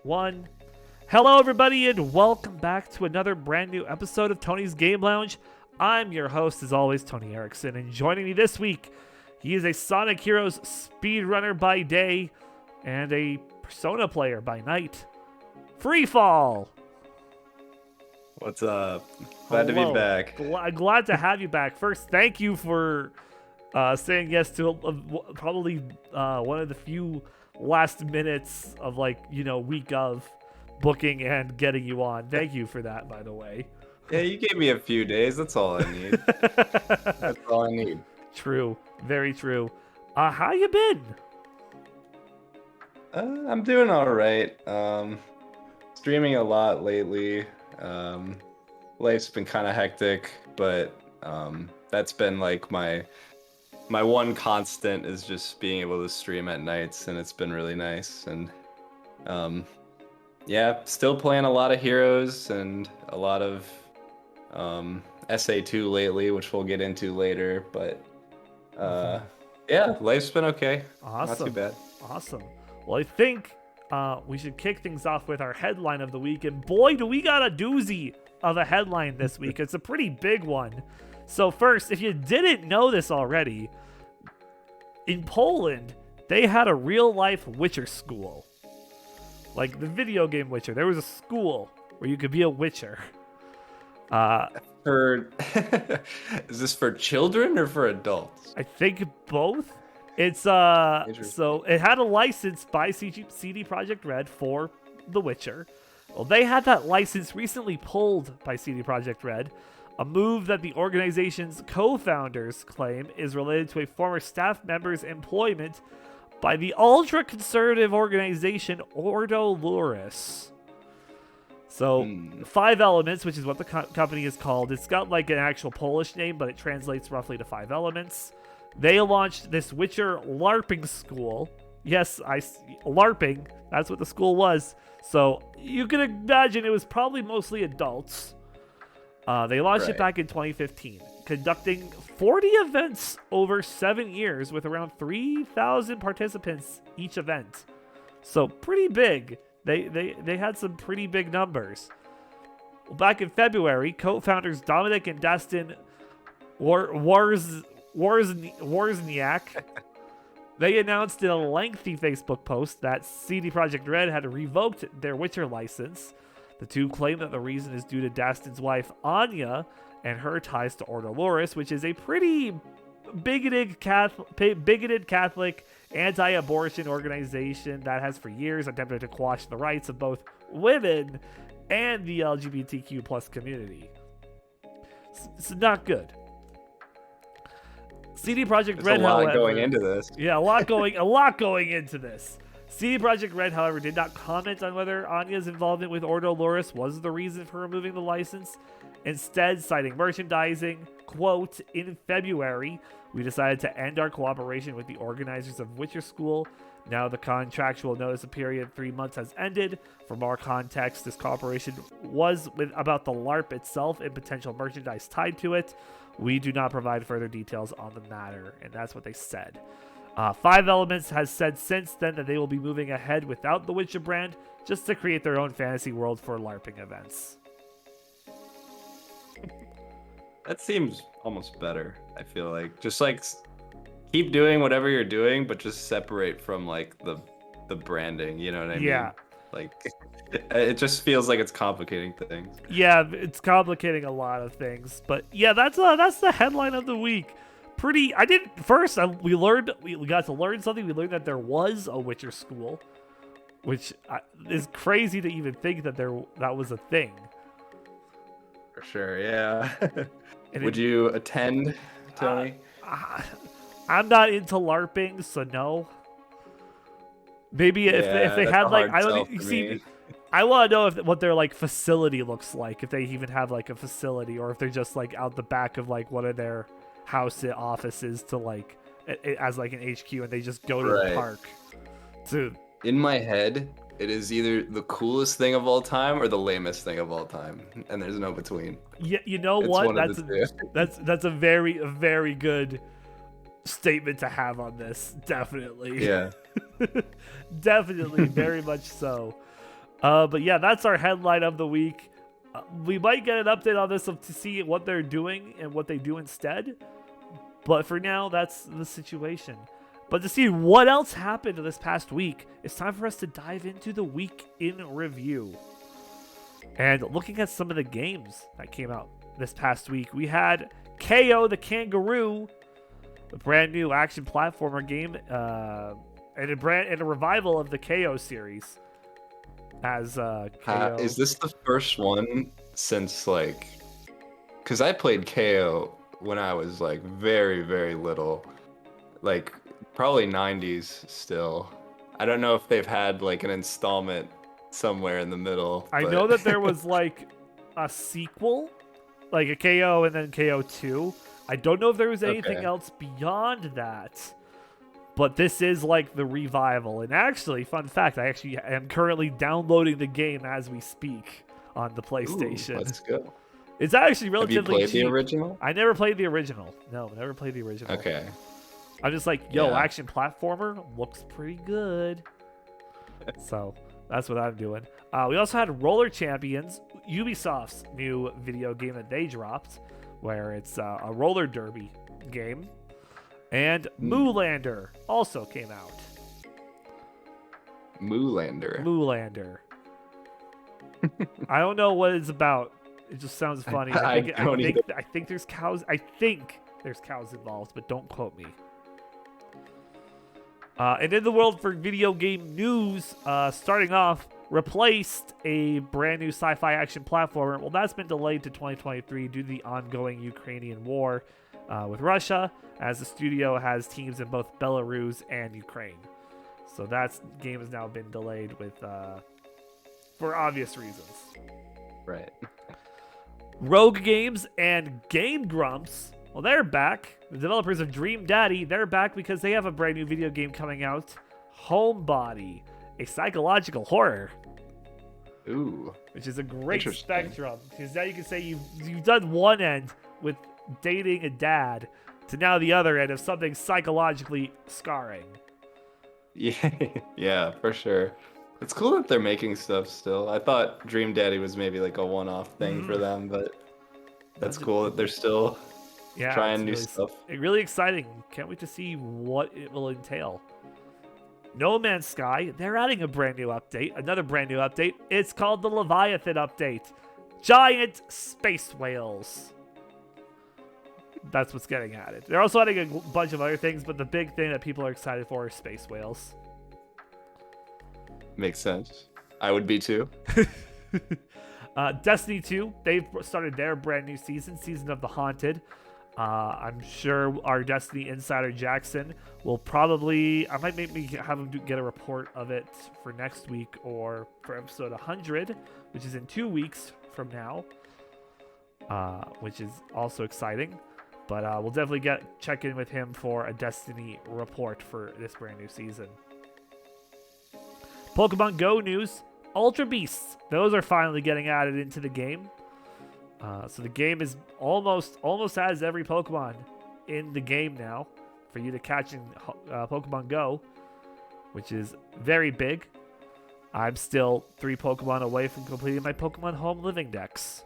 One. Hello, everybody, and welcome back to another brand new episode of Tony's Game Lounge. I'm your host, as always, Tony Erickson, and joining me this week, he is a Sonic Heroes speedrunner by day and a Persona player by night. FreeFall. What's up? Glad to be back. Glad to have you back. First, thank you for saying yes to probably one of the few last minutes of week of booking and getting you on. Thank you for that, by the way. Yeah, you gave me a few days. That's all I need. That's all I need. True. Very true. How you been? I'm doing all right. Streaming a lot lately. Life's been kind of hectic, but that's been like my one constant is just being able to stream at nights, and it's been really nice. And yeah, still playing a lot of Heroes and a lot of SA2 lately, which we'll get into later. But yeah, life's been okay. Awesome. Not too bad. Awesome. Well, I think we should kick things off with our headline of the week. And boy, do we got a doozy of a headline this week. It's a pretty big one. So first, if you didn't know this already, in Poland, they had a real-life Witcher school. Like the video game Witcher. There was a school where you could be a Witcher. Is this for children or for adults? I think both. It's so it had a license by CD Projekt Red for The Witcher. Well, they had that license recently pulled by CD Projekt Red, a move that the organization's co-founders claim is related to a former staff member's employment by the ultra-conservative organization Ordo Luris. So, 5 Elements, which is what the company is called, it's got like an actual Polish name, but it translates roughly to 5 Elements. They launched this Witcher LARPing school. Yes, LARPing, that's what the school was. So, you can imagine it was probably mostly adults. They launched it back in 2015, conducting 40 events over 7 years with around 3,000 participants each event. So pretty big. They had some pretty big numbers. Well, back in February, co-founders Dominic and Dustin Wozniak they announced in a lengthy Facebook post that CD Projekt Red had revoked their Witcher license. The two claim that the reason is due to Dastin's wife, Anya, and her ties to Ordo Luris, which is a pretty bigoted Catholic anti-abortion organization that has for years attempted to quash the rights of both women and the LGBTQ plus community. It's not good. CD Projekt Red, a lot however, going into this. Yeah, a lot going into this. CD Projekt Red, however, did not comment on whether Anya's involvement with Ordo Luris was the reason for removing the license, instead citing merchandising. Quote, in February, we decided to end our cooperation with the organizers of Witcher School. Now the contractual notice period 3 months has ended. For more context, this cooperation was about the LARP itself and potential merchandise tied to it. We do not provide further details on the matter, and that's what they said. 5 Elements has said since then that they will be moving ahead without the Witcher brand, just to create their own fantasy world for LARPing events. That seems almost better, I feel like. Just like keep doing whatever you're doing, but just separate from like the branding, you know what I mean? Yeah. Like it just feels like it's complicating things. Yeah, it's complicating a lot of things. But yeah, that's the headline of the week. We got to learn something. We learned that there was a Witcher school, which is crazy to even think that that was a thing. For sure, yeah. Would you attend, Tony? I'm not into LARPing, so no. Maybe if they had like, I don't see. I want to know what their like facility looks like. If they even have like a facility, or if they're just like out the back of like one of their house offices to like as like an HQ, and they just go to the park. In my head, it is either the coolest thing of all time or the lamest thing of all time, and there's no between. Yeah, you know what? That's a very good statement to have on this. Definitely. Yeah. Definitely, very much so. But yeah, that's our headline of the week. We might get an update on this to see what they're doing and what they do instead. But for now, that's the situation. But to see what else happened this past week, it's time for us to dive into the week in review. And looking at some of the games that came out this past week, we had KO the Kangaroo, a brand new action platformer game, and a revival of the KO series. As KO. Is this the first one since like? Because I played KO when I was like very, very little, like probably 90s still. I don't know if they've had like an installment somewhere in the middle. I know that there was like a sequel, like a KO and then KO 2. I don't know if there was anything else beyond that. But this is like the revival. And actually, fun fact, I actually am currently downloading the game as we speak on the PlayStation. Ooh, let's go. It's actually relatively cheap. Have you played the original? I never played the original. No, never played the original. Okay. I'm just like, yo, action platformer looks pretty good. So that's what I'm doing. We also had Roller Champions, Ubisoft's new video game that they dropped, where it's a roller derby game. And Moolander also came out. Moolander. I don't know what it's about. It just sounds funny. I think there's cows. I think there's cows involved, but don't quote me. And in the world for video game news, starting off, Replaced, a brand new sci-fi action platformer. Well, that's been delayed to 2023 due to the ongoing Ukrainian war with Russia, as the studio has teams in both Belarus and Ukraine. So that game has now been delayed with for obvious reasons. Right. Rogue Games and Game Grumps, well, they're back. The developers of Dream Daddy, they're back because they have a brand new video game coming out, Homebody, a psychological horror. Ooh. Which is a great spectrum, because now you can say you've done one end with dating a dad to now the other end of something psychologically scarring. Yeah, for sure. It's cool that they're making stuff still. I thought Dream Daddy was maybe like a one-off thing for them, but that's cool that they're still trying new stuff. Really exciting. Can't wait to see what it will entail. No Man's Sky, they're adding a brand new update, another brand new update. It's called the Leviathan update. Giant space whales. That's what's getting added. They're also adding a bunch of other things, but the big thing that people are excited for is space whales. Makes sense. I would be too. Destiny 2, they've started their brand new Season of the Haunted. I'm sure our Destiny insider Jackson will probably, I might maybe have him get a report of it for next week or for episode 100, which is in 2 weeks from now, which is also exciting. But we'll definitely check in with him for a Destiny report for this brand new season. Pokemon Go news, Ultra Beasts, those are finally getting added into the game. So the game is almost has every Pokemon in the game now for you to catch in Pokemon Go, which is very big. I'm still 3 Pokemon away from completing my Pokemon Home Living Dex.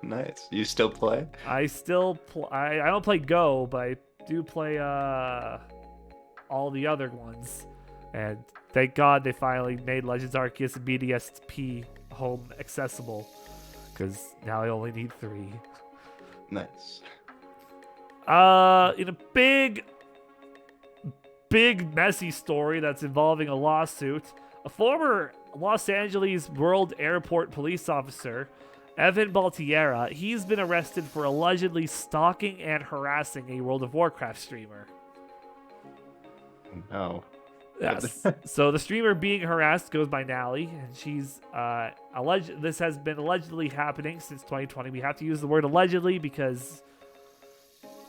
Nice. You still play? I still I don't play Go, but I do play all the other ones. And thank God they finally made Legends Arceus and BDSP home accessible, because now I only need 3. Nice. In a big messy story that's involving a lawsuit, a former Los Angeles World Airport police officer, Evan Baltiera, he's been arrested for allegedly stalking and harassing a World of Warcraft streamer. No. Yes. So the streamer being harassed goes by Nally, and she's alleged. This has been allegedly happening since 2020. We have to use the word allegedly because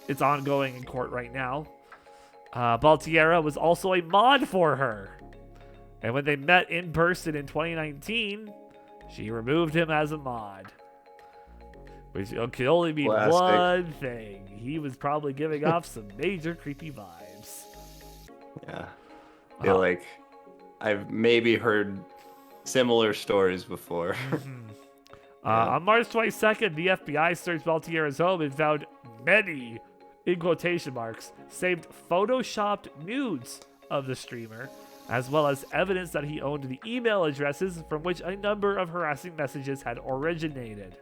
it's ongoing in court right now. Baltiera was also a mod for her, and when they met in person in 2019, she removed him as a mod, which could only mean one thing: he was probably giving off some major creepy vibes. Yeah. I feel like I've maybe heard similar stories before. On March 22nd, the FBI searched Valtierra's home and found many, in quotation marks, saved photoshopped nudes of the streamer, as well as evidence that he owned the email addresses from which a number of harassing messages had originated.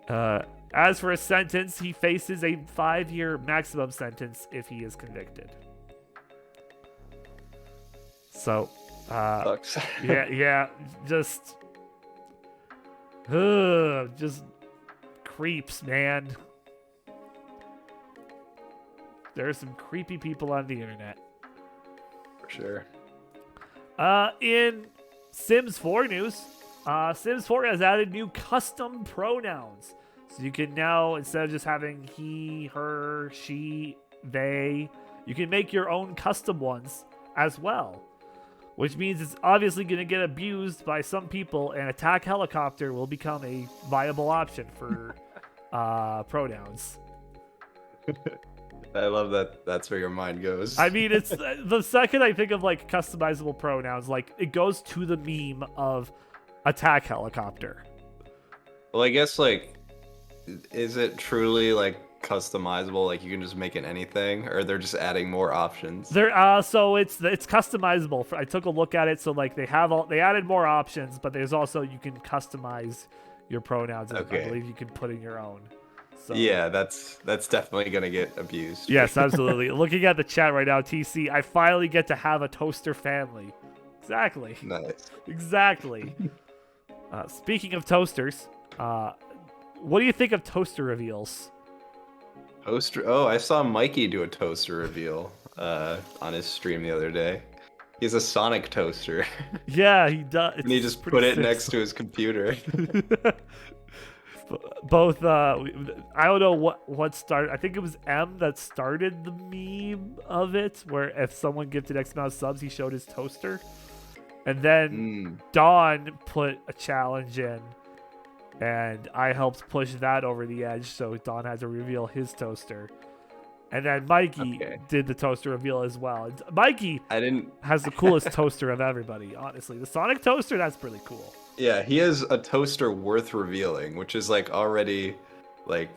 As for a sentence, he faces a 5-year maximum sentence if he is convicted. So, Sucks. yeah, just creeps, man. There are some creepy people on the internet. For sure. In Sims 4 news, Sims 4 has added new custom pronouns. So you can now, instead of just having he, her, she, they, you can make your own custom ones as well. Which means it's obviously going to get abused by some people, and attack helicopter will become a viable option for pronouns. I love that. That's where your mind goes. I mean, it's the second I think of like customizable pronouns, like it goes to the meme of attack helicopter. Well, I guess like, is it truly like customizable? Like you can just make it anything, or they're just adding more options? So it's customizable. I took a look at it. So like they added more options, but there's also you can customize your pronouns. Okay. I believe you can put in your own. So, yeah, that's definitely gonna get abused. Yes, absolutely. Looking at the chat right now, TC, I finally get to have a toaster family. Exactly. Nice. Exactly. Speaking of toasters, what do you think of toaster reveals? Toaster. Oh, I saw Mikey do a toaster reveal on his stream the other day. He's a Sonic toaster. Yeah, he does. And he just put it next to his computer. Both, I don't know what started. I think it was M that started the meme of it, where if someone gifted X amount of subs, he showed his toaster. And then Dawn put a challenge in, and I helped push that over the edge, so Dawn had to reveal his toaster. And then Mikey did the toaster reveal as well. And Mikey has the coolest toaster of everybody, honestly. The Sonic toaster, that's pretty cool. Yeah, he has a toaster worth revealing, which is like already like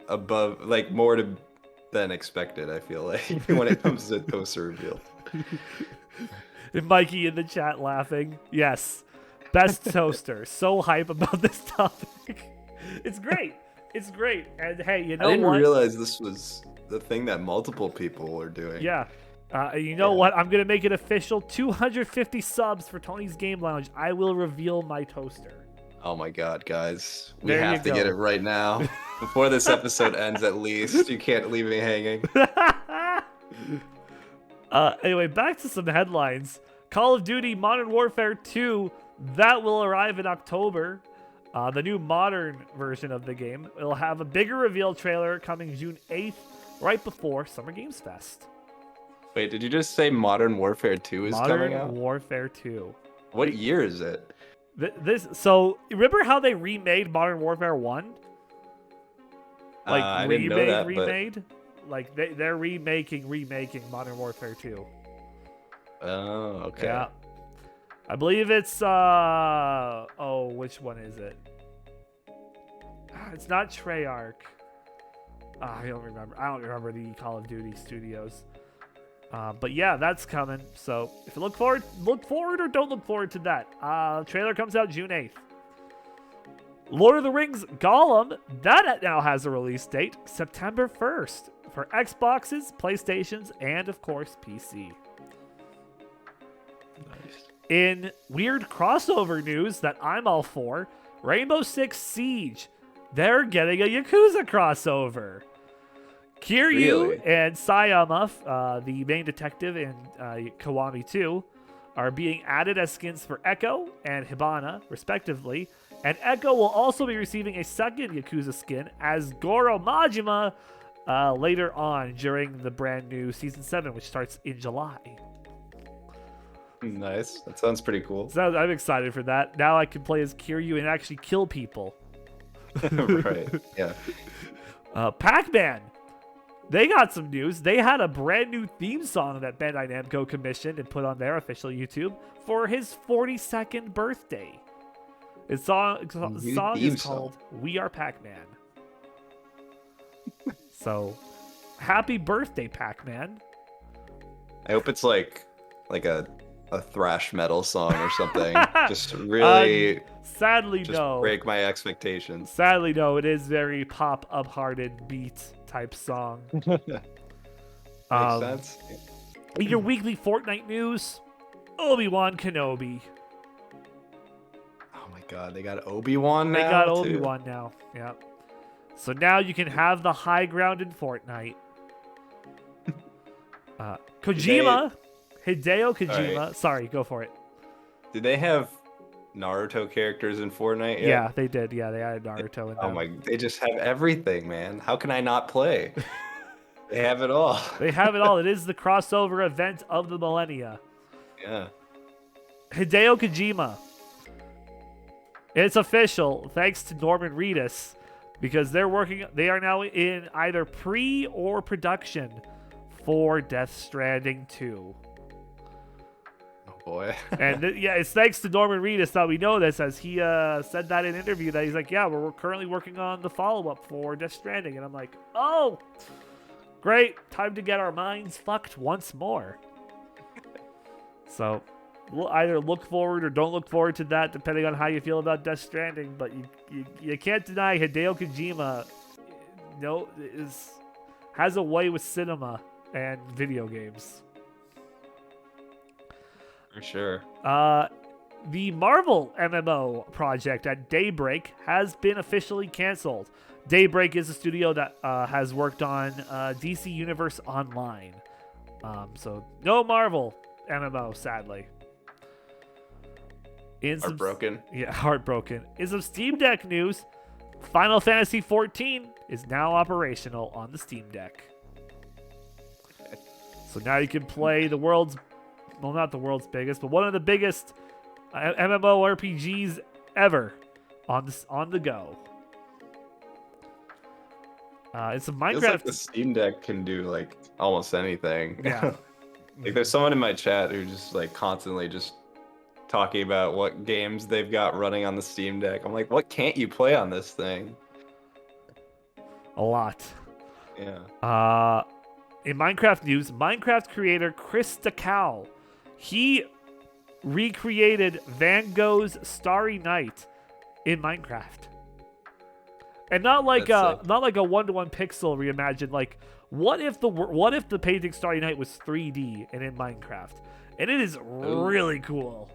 above, like more than expected, I feel like, when it comes to toaster reveal. And Mikey in the chat laughing. Yes. Best toaster. So hype about this topic. It's great. It's great. And hey, you know what? I didn't realize this was the thing that multiple people were doing. Yeah. You know what? I'm going to make it official. 250 subs for Tony's Game Lounge. I will reveal my toaster. Oh my god, guys. We There you have to go. get it right now. Before this episode ends, at least. You can't leave me hanging. Anyway, back to some headlines. Call of Duty Modern Warfare 2, that will arrive in October. The new modern version of the game. It'll have a bigger reveal trailer coming June 8th, right before Summer Games Fest. Wait, did you just say Modern Warfare 2 is coming out? Modern Warfare 2. What year is it? So, remember how they remade Modern Warfare 1? Like, I didn't know that, remade? Like, they're remaking Modern Warfare 2. Oh, okay. Yeah. I believe it's, which one is it? It's not Treyarch. I don't remember the Call of Duty studios. But yeah, that's coming. So if you look forward or don't look forward to that. Trailer comes out June 8th. Lord of the Rings Gollum, that now has a release date, September 1st, for Xboxes, PlayStations, and of course PC. Nice. In weird crossover news that I'm all for, Rainbow Six Siege, they're getting a Yakuza crossover. Kiryu and Sayama, the main detective in Kiwami 2, are being added as skins for Echo and Hibana, respectively. And Echo will also be receiving a second Yakuza skin as Goro Majima later on during the brand new Season 7, which starts in July. Nice. That sounds pretty cool. So I'm excited for that. Now I can play as Kiryu and actually kill people. Right, yeah. Pac-Man. they got some news. They had a brand new theme song that Bandai Namco commissioned and put on their official YouTube for his 42nd birthday. His song is called We Are Pac-Man. So, happy birthday, Pac-Man. I hope it's like a thrash metal song or something. Just really sadly no. Break my expectations. Sadly no, it is very pop up-hearted beat type song. Makes sense. In your weekly Fortnite news, Obi-Wan Kenobi. Oh my god, they got Obi-Wan now? They got Obi-Wan now, yeah. So now you can have the high ground in Fortnite. Hideo Kojima. Right. Sorry, go for it. Did they have Naruto characters in Fortnite yet? Yeah, they did. Yeah, they added Naruto in there. Oh my, they just have everything, man. How can I not play? They have it all. They have it all. It is the crossover event of the millennia. Yeah. Hideo Kojima. It's official, thanks to Norman Reedus, because they are now in either pre or production for Death Stranding 2. Oh boy. And it's thanks to Norman Reedus that we know this, as he said that in an interview that he's like, yeah, we're currently working on the follow-up for Death Stranding. And I'm like, oh, great. Time to get our minds fucked once more. So we'll either look forward or don't look forward to that, depending on how you feel about Death Stranding. But you can't deny Hideo Kojima has a way with cinema and video games. For sure. The Marvel MMO project at Daybreak has been officially canceled. Daybreak is a studio that has worked on DC Universe Online. So no Marvel MMO, sadly. Heartbroken. Heartbroken. In some Steam Deck news, Final Fantasy XIV is now operational on the Steam Deck. So now you can play the world's, well, not the world's biggest, but one of the biggest MMORPGs ever on the go. It's a Minecraft. Feels like the Steam Deck can do like almost anything. Yeah. Like there's someone in my chat who just like constantly just talking about what games they've got running on the Steam Deck. I'm like, what can't you play on this thing? A lot. Yeah. In Minecraft news, Minecraft creator Chris Stakow, he recreated Van Gogh's Starry Night in Minecraft. And not like a 1-to-1 pixel reimagined. Like, what if the painting Starry Night was 3D and in Minecraft? And it is really cool.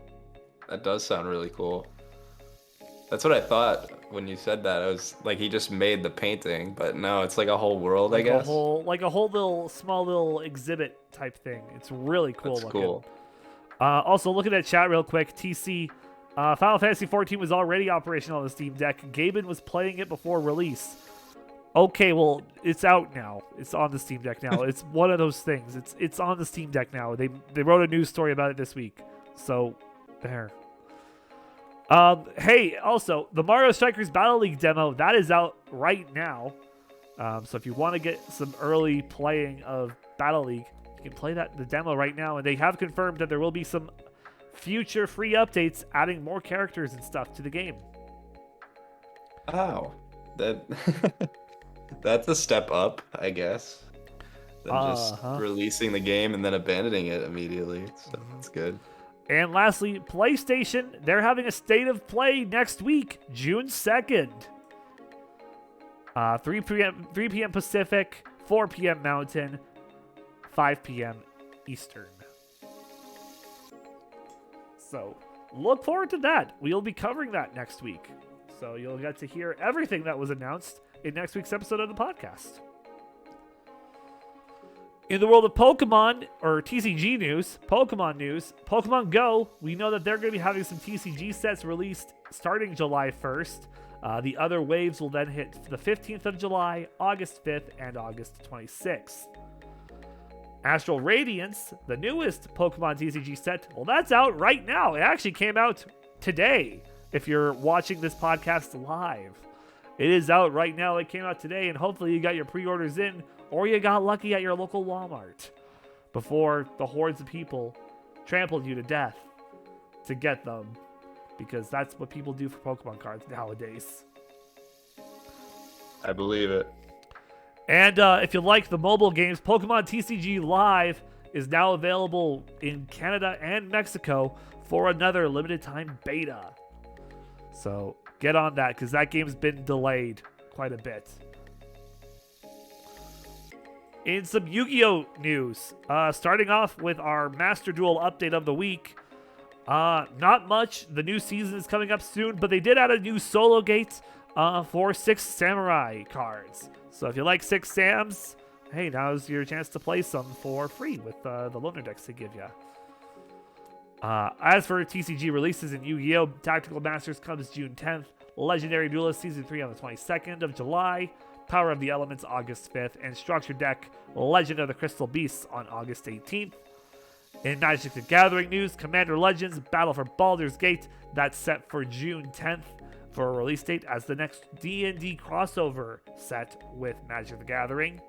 That does sound really cool. That's what I thought when you said that. I was like, he just made the painting, but no, it's like a whole world, I guess. Like a whole small little exhibit type thing. It's really cool That's looking. Cool. Also, looking at chat real quick, TC, Final Fantasy XIV was already operational on the Steam Deck. Gaben was playing it before release. Okay, well, it's out now. It's on the Steam Deck now. It's one of those things. It's on the Steam Deck now. They wrote a news story about it this week. So, there. Hey, also, the Mario Strikers Battle League demo, that is out right now. So if you want to get some early playing of Battle League, you can play the demo right now. And they have confirmed that there will be some future free updates adding more characters and stuff to the game. Oh, that's a step up, I guess. Than just releasing the game and then abandoning it immediately. So that's good. And lastly, PlayStation, they're having a State of Play next week, June 2nd. 3 p.m. Pacific, 4 p.m. Mountain, 5 p.m. Eastern. So look forward to that. We'll be covering that next week. So you'll get to hear everything that was announced in next week's episode of the podcast. In the world of Pokemon, or TCG news, Pokemon Go, we know that they're going to be having some TCG sets released starting July 1st. The other waves will then hit the 15th of July, August 5th, and August 26th. Astral Radiance, the newest Pokemon TCG set, well, that's out right now. It actually came out today, if you're watching this podcast live. It is out right now. It came out today, and hopefully you got your pre-orders in or you got lucky at your local Walmart before the hordes of people trampled you to death to get them, because that's what people do for Pokemon cards nowadays. I believe it. And if you like the mobile games, Pokemon TCG Live is now available in Canada and Mexico for another limited time beta. So get on that, because that game's been delayed quite a bit. In some Yu-Gi-Oh! News, starting off with our Master Duel update of the week. Not much. The new season is coming up soon, but they did add a new solo gate for 6 Samurai cards. So if you like 6 Sams, hey, now's your chance to play some for free with the loaner decks they give you. As for TCG releases in Yu-Gi-Oh! Tactical Masters comes June 10th. Legendary Duelist Season 3 on the 22nd of July. Power of the Elements August 5th. And Structured Deck Legend of the Crystal Beasts on August 18th. In Magic the Gathering news, Commander Legends Battle for Baldur's Gate, that's set for June 10th for a release date as the next D&D crossover set with Magic the Gathering.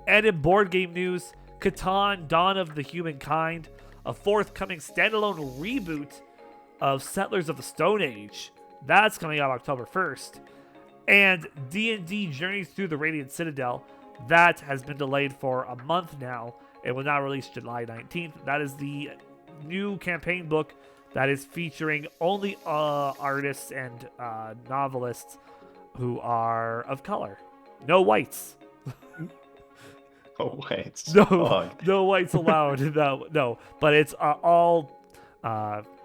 And in board game news, Catan Dawn of the Humankind, a forthcoming standalone reboot of Settlers of the Stone Age. That's coming out October 1st. And D&D Journeys Through the Radiant Citadel, that has been delayed for a month now. It will now release July 19th. That is the new campaign book that is featuring only artists and novelists who are of color. No whites. Oh, whites. No whites allowed. No. But it's all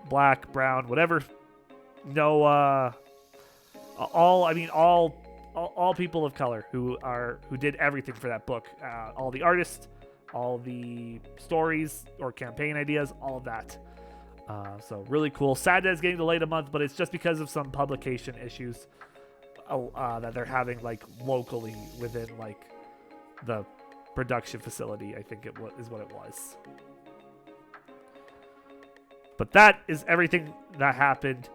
black, brown, whatever. No, all people of color who did everything for that book. All the artists, all the stories or campaign ideas, all of that. So really cool. Sad that it's getting delayed a month, but it's just because of some publication issues that they're having like locally within like the production facility. I think is what it was. But that is everything that happened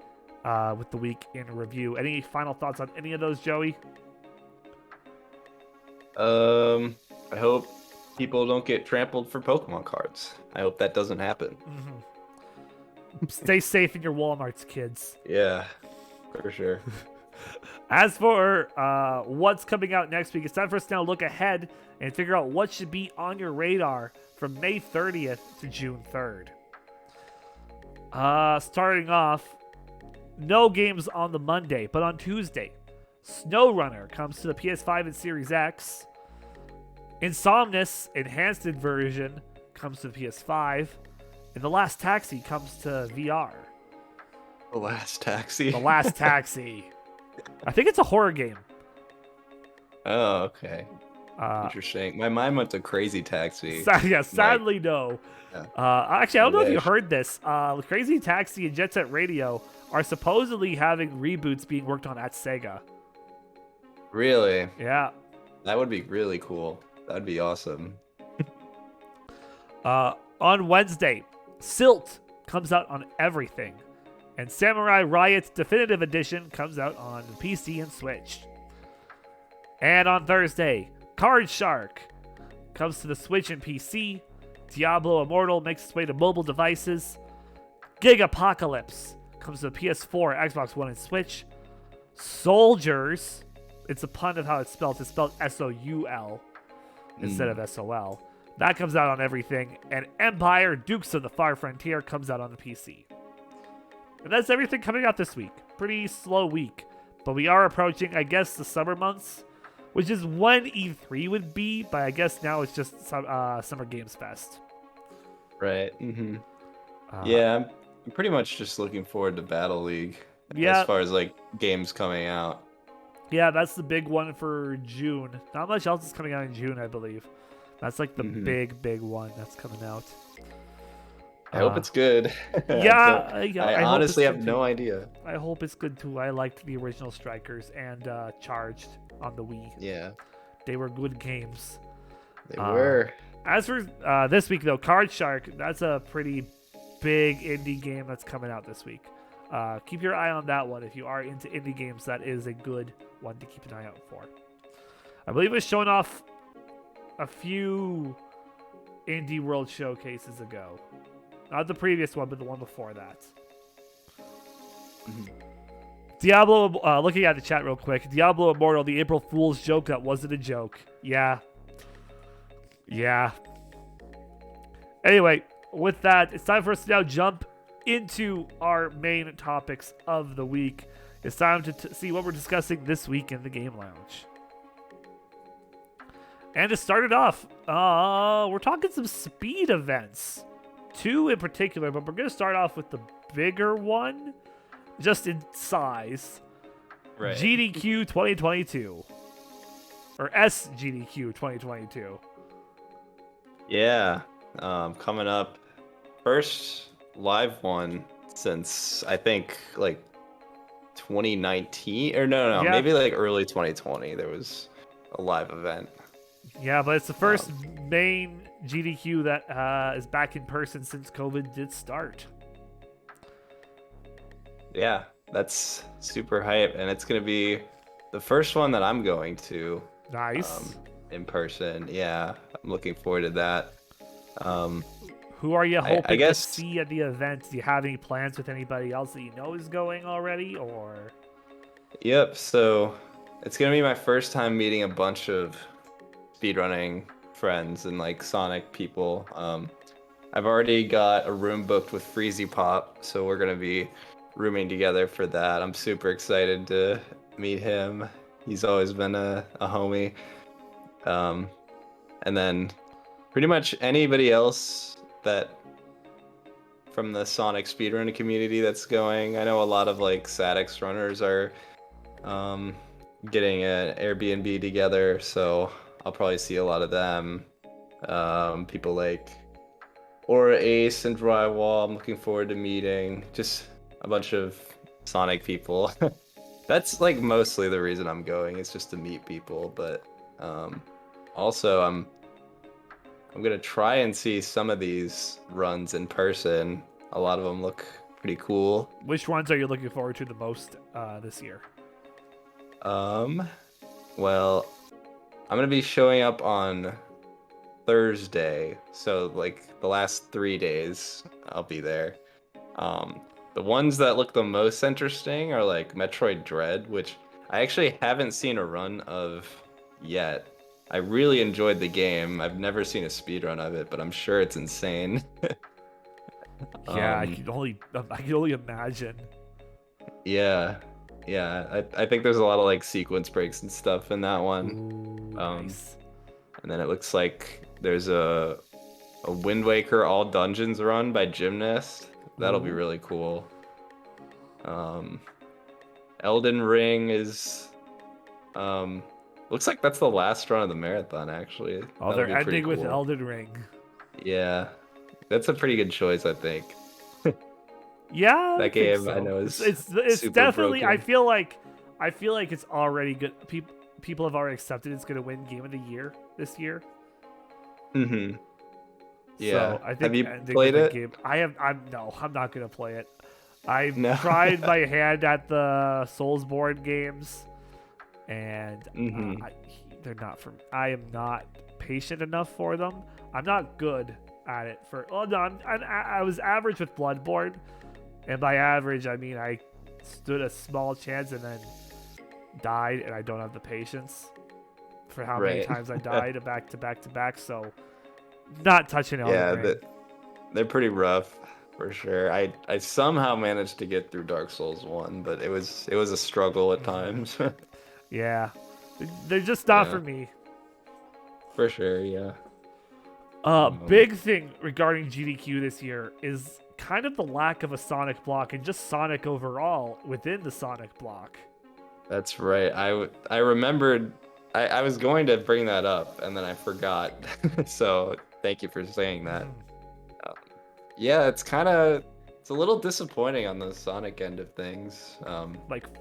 with the week in review. Any final thoughts on any of those, Joey? I hope people don't get trampled for Pokemon cards. I hope that doesn't happen. Mm-hmm. Stay safe in your Walmarts, kids. Yeah, for sure. As for what's coming out next week, it's time for us to now look ahead and figure out what should be on your radar from May 30th to June 3rd. Starting off, no games on the Monday, but on Tuesday, SnowRunner comes to the PS5 and Series X. Insomnis Enhanced version comes to the PS5. And The Last Taxi comes to VR. The Last Taxi? The Last Taxi. I think it's a horror game. Oh, okay. Interesting. My mind went to Crazy Taxi. Sadly, no. Yeah. Actually, I don't know if you heard this. Crazy Taxi and Jet Set Radio are supposedly having reboots being worked on at Sega. Really? Yeah. That would be really cool. That'd be awesome. On Wednesday, Silt comes out on everything. And Samurai Riot Definitive Edition comes out on PC and Switch. And on Thursday, Card Shark comes to the Switch and PC. Diablo Immortal makes its way to mobile devices. Gigapocalypse comes to the PS4, Xbox One, and Switch. Soldiers, it's a pun of how it's spelled. It's spelled S-O-U-L instead of S-O-L. That comes out on everything. And Empire Dukes of the Far Frontier comes out on the PC. And that's everything coming out this week. Pretty slow week. But we are approaching, I guess, the summer months, which is when E3 would be. But I guess now it's just Summer Games Fest. Right. Mm-hmm. Yeah, I'm pretty much just looking forward to Battle League as far as like games coming out. Yeah, that's the big one for June. Not much else is coming out in June, I believe. That's like the big one that's coming out. I hope it's good. I honestly have no idea. I hope it's good too. I liked the original Strikers and Charged on the Wii. Yeah. They were good games. They were. As for this week, though, Card Shark, that's a pretty big indie game that's coming out this week. Keep your eye on that one. If you are into indie games, that is a good one to keep an eye out for. I believe it was showing off a few Indie World showcases ago. Not the previous one, but the one before that. Diablo, looking at the chat real quick. Diablo Immortal, the April Fool's joke that wasn't a joke. Yeah. Anyway, with that, it's time for us to now jump into our main topics of the week. It's time to see what we're discussing this week in the Game Lounge. And to start it off, we're talking some speed events. 2 in particular, but we're going to start off with the bigger one, just in size. Right. GDQ 2022. Or SGDQ 2022. Yeah. Coming up. First live one since, I think, like, 2019. Or no, Yeah. maybe like early 2020 there was a live event. Yeah, but it's the first main GDQ that is back in person since COVID did start. Yeah, that's super hype, and it's going to be the first one that I'm going to. Nice. In person. Yeah, I'm looking forward to that. Who are you hoping I guess, to see at the event? Do you have any plans with anybody else that you know is going already, or? Yep, so it's going to be my first time meeting a bunch of speedrunning friends and like Sonic people. I've already got a room booked with Freezy Pop, so we're going to be rooming together for that. I'm super excited to meet him. He's always been a homie. And then pretty much anybody else that from the Sonic speedrunning community that's going. I know a lot of like SADX runners are getting an Airbnb together, so I'll probably see a lot of them. People like Aura Ace and Drywall, I'm looking forward to meeting. Just a bunch of Sonic people. That's like mostly the reason I'm going. It's just to meet people, but also I'm gonna try and see some of these runs in person. A lot of them look pretty cool. Which ones are you looking forward to the most this year? Well, I'm gonna be showing up on Thursday, so like the last 3 days I'll be there. The ones that look the most interesting are like Metroid Dread, which I actually haven't seen a run of yet. I really enjoyed the game. I've never seen a speedrun of it, but I'm sure it's insane. Yeah, I can only imagine. Yeah. I think there's a lot of like sequence breaks and stuff in that one. Ooh, nice. And then it looks like there's a Wind Waker all dungeons run by Gymnast. That'll be really cool. Elden Ring is looks like that's the last run of the marathon actually. Oh, they're ending with Elden Ring. Yeah. That's a pretty good choice, I think. Yeah, that game so. I know is it's definitely broken. I feel like it's already good. People have already accepted it's going to win Game of the Year this year. Mhm. Yeah. So I think have you played it? Game, I'm not going to play it. I've tried my hand at the Soulsborne games, and they're not for me. I am not patient enough for them. I'm not good at it. I was average with Bloodborne, and by average I mean I stood a small chance and then died, and I don't have the patience for how many times I died back to back. So not touching Elden Ring. They're pretty rough. For sure. I somehow managed to get through Dark Souls 1, but it was a struggle at times. Yeah. They're just not for me. For sure, yeah. Big thing regarding GDQ this year is kind of the lack of a Sonic block and just Sonic overall within the Sonic block. That's right. I remembered I was going to bring that up and then I forgot. So thank you for saying that. Yeah, it's a little disappointing on the Sonic end of things.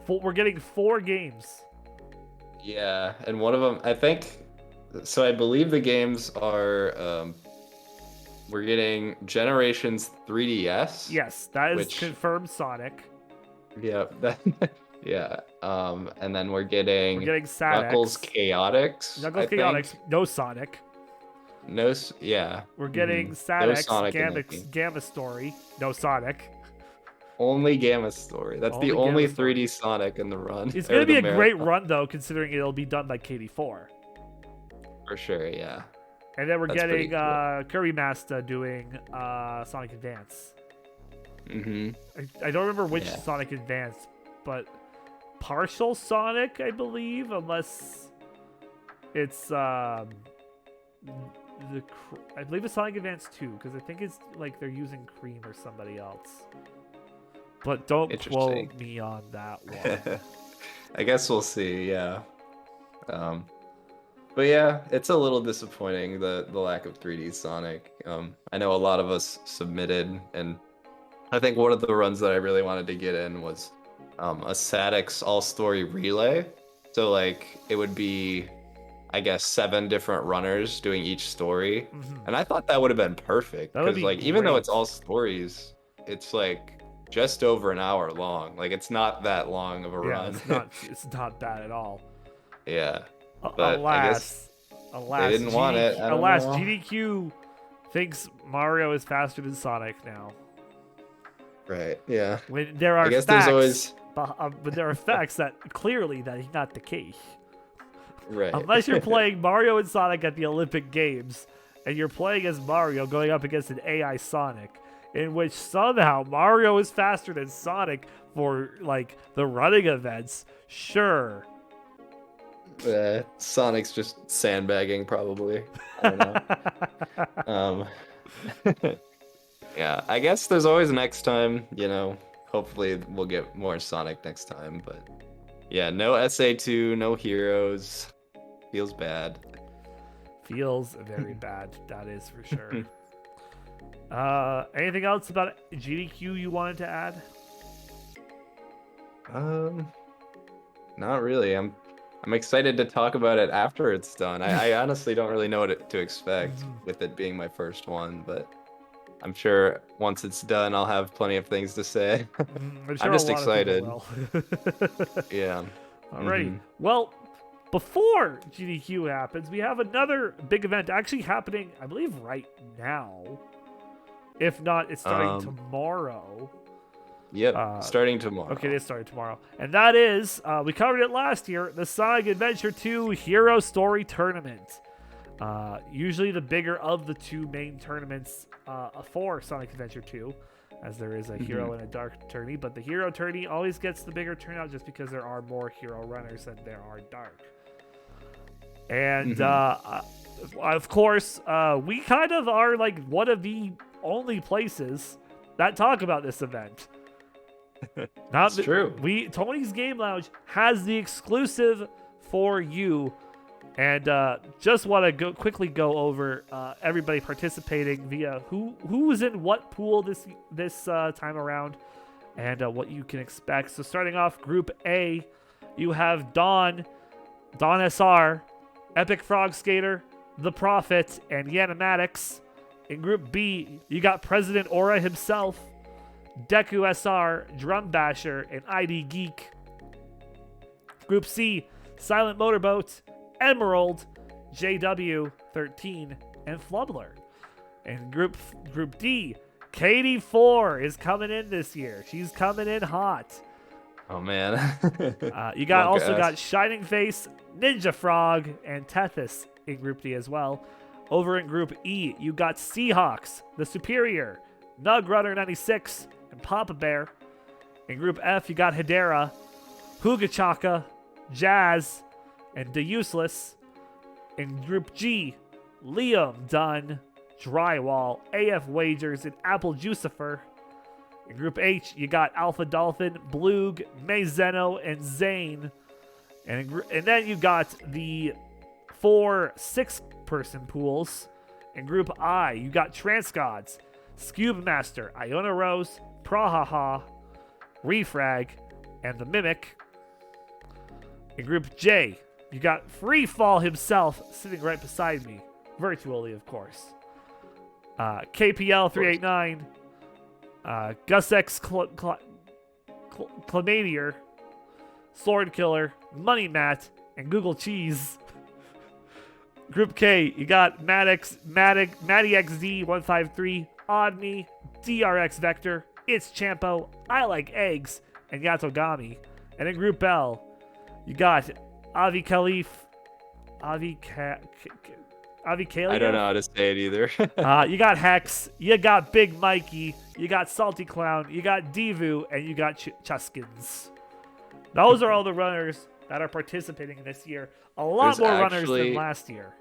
We're getting 4 games. Yeah, and one of them, I think, so I believe the games are, we're getting Generations 3DS. Yes, that is confirmed Sonic. Yeah, Yeah. And then we're getting Knuckles Sadix. Chaotix, Knuckles I Chaotix. think. No Sonic. No, yeah. We're getting No Sadix, Sonic in that game. Gamma Story. No Sonic. Only Gamma Story. That's the only 3D Sonic in the run. It's going to be a great run, though, considering it'll be done by KD4. For sure, yeah. And then we're getting Kirby Master doing Sonic Advance. I don't remember which Sonic Advance, but partial Sonic, I believe, unless it's I believe it's Sonic Advance 2, because I think it's like they're using Cream or somebody else. But don't quote me on that one. I guess we'll see, yeah. But yeah, it's a little disappointing, the lack of 3D Sonic. I know a lot of us submitted, and I think one of the runs that I really wanted to get in was a Sadix all-story relay. So like it would be, I guess, 7 different runners doing each story, and I thought that would have been perfect because like even though it's all stories, it's like just over an hour long. Like it's not that long of a run. It's not bad at all. Yeah. But alas, they didn't want it. Alas, GDQ thinks Mario is faster than Sonic now. Right. Yeah. When there are facts, but there are facts that clearly that is not the case. Right. Unless you're playing Mario and Sonic at the Olympic Games, and you're playing as Mario going up against an AI Sonic, in which somehow Mario is faster than Sonic for like the running events. Sure. Sonic's just sandbagging, probably. I don't know. Yeah, I guess there's always next time, you know. Hopefully we'll get more Sonic next time, but yeah, no SA2, no heroes. Feels bad. Feels very bad, that is for sure. Anything else about GDQ you wanted to add? Not really. I'm excited to talk about it after it's done. I honestly don't really know what to expect with it being my first one, but I'm sure once it's done, I'll have plenty of things to say. I'm just excited. Yeah. Alrighty. Well, before GDQ happens, we have another big event actually happening, I believe, right now. If not, it's starting tomorrow. Yep, starting tomorrow. Okay, it is starting tomorrow. And that is, we covered it last year, the Sonic Adventure 2 Hero Story Tournament. Usually the bigger of the two main tournaments for Sonic Adventure 2, as there is a Hero and a Dark tourney. But the Hero tourney always gets the bigger turnout just because there are more Hero runners than there are Dark. And, of course, we kind of are like one of the only places that talk about this event. That's true. Tony's Game Lounge has the exclusive for you, and just want to quickly go over everybody participating via who was in what pool this time around, and what you can expect. So starting off, Group A, you have Don SR, Epic Frog Skater, The Prophet, and Yanimatics. In Group B, you got President Aura himself, Deku SR, Drum Basher, and ID Geek. Group C, Silent Motorboat, Emerald, JW13, and Flubler. And Group D, KD4 is coming in this year. She's coming in hot. Oh man. You got Shining Face, Ninja Frog, and Tethys in Group D as well. Over in Group E, you got Seahawks, The Superior, Nugrunner 96, and Papa Bear. In Group F, you got Hedera, Hugachaka, Jazz, and The Useless. In Group G, Liam, Dunn, Drywall, AF Wagers, and Apple Juicifer. In Group H, you got Alpha Dolphin, Bloog, Mayzeno, and Zane. And then you got the 4 6-person pools. In Group I, you got Transgods, Scube Master, Iona Rose, Prahaha, Refrag, and the Mimic. In Group J, you got FreeFall himself sitting right beside me, virtually, of course. KPL 389, Gus X Clamadier, Sword Killer, Money Matt, and Google Cheese. Group K, you got Matty XD153, Oddme, DRX Vector, It's Champo, I Like Eggs, and Yatogami. And in Group L, you got Avi Khalif, Avi Kalia? I don't know how to say it either. You got Hex, you got Big Mikey, you got Salty Clown, you got Divu, and you got Chuskins. Those are all the runners that are participating this year. A lot more runners than last year.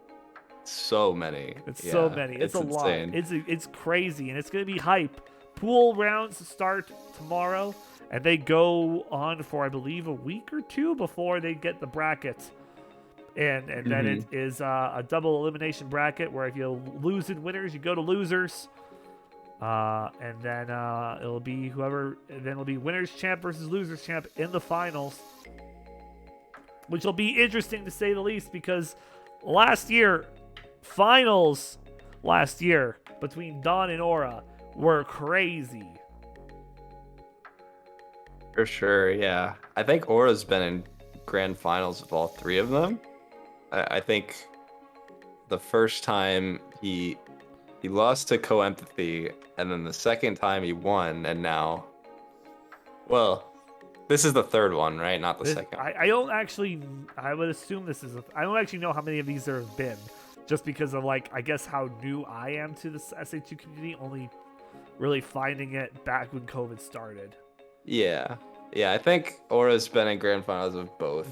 So many. So many. It's a insane. lot. It's crazy, and it's going to be hype. Pool rounds start tomorrow, and they go on for, I believe, a week or two before they get the bracket. And then it is a double elimination bracket where if you lose in winners, you go to losers. And then it'll be winners champ versus losers champ in the finals, which will be interesting to say the least, because finals last year between Dawn and Aura were crazy. For sure, yeah. I think Aura's been in grand finals of all three of them. I think the first time he lost to Co-Empathy, and then the second time he won, and now, well, this is the third one, right? Not the second. I don't actually. I would assume this is. I don't actually know how many of these there have been, just because of I guess how new I am to this SA2 community. Only really finding it back when COVID started. Yeah. I think Aura's been in grand finals of both,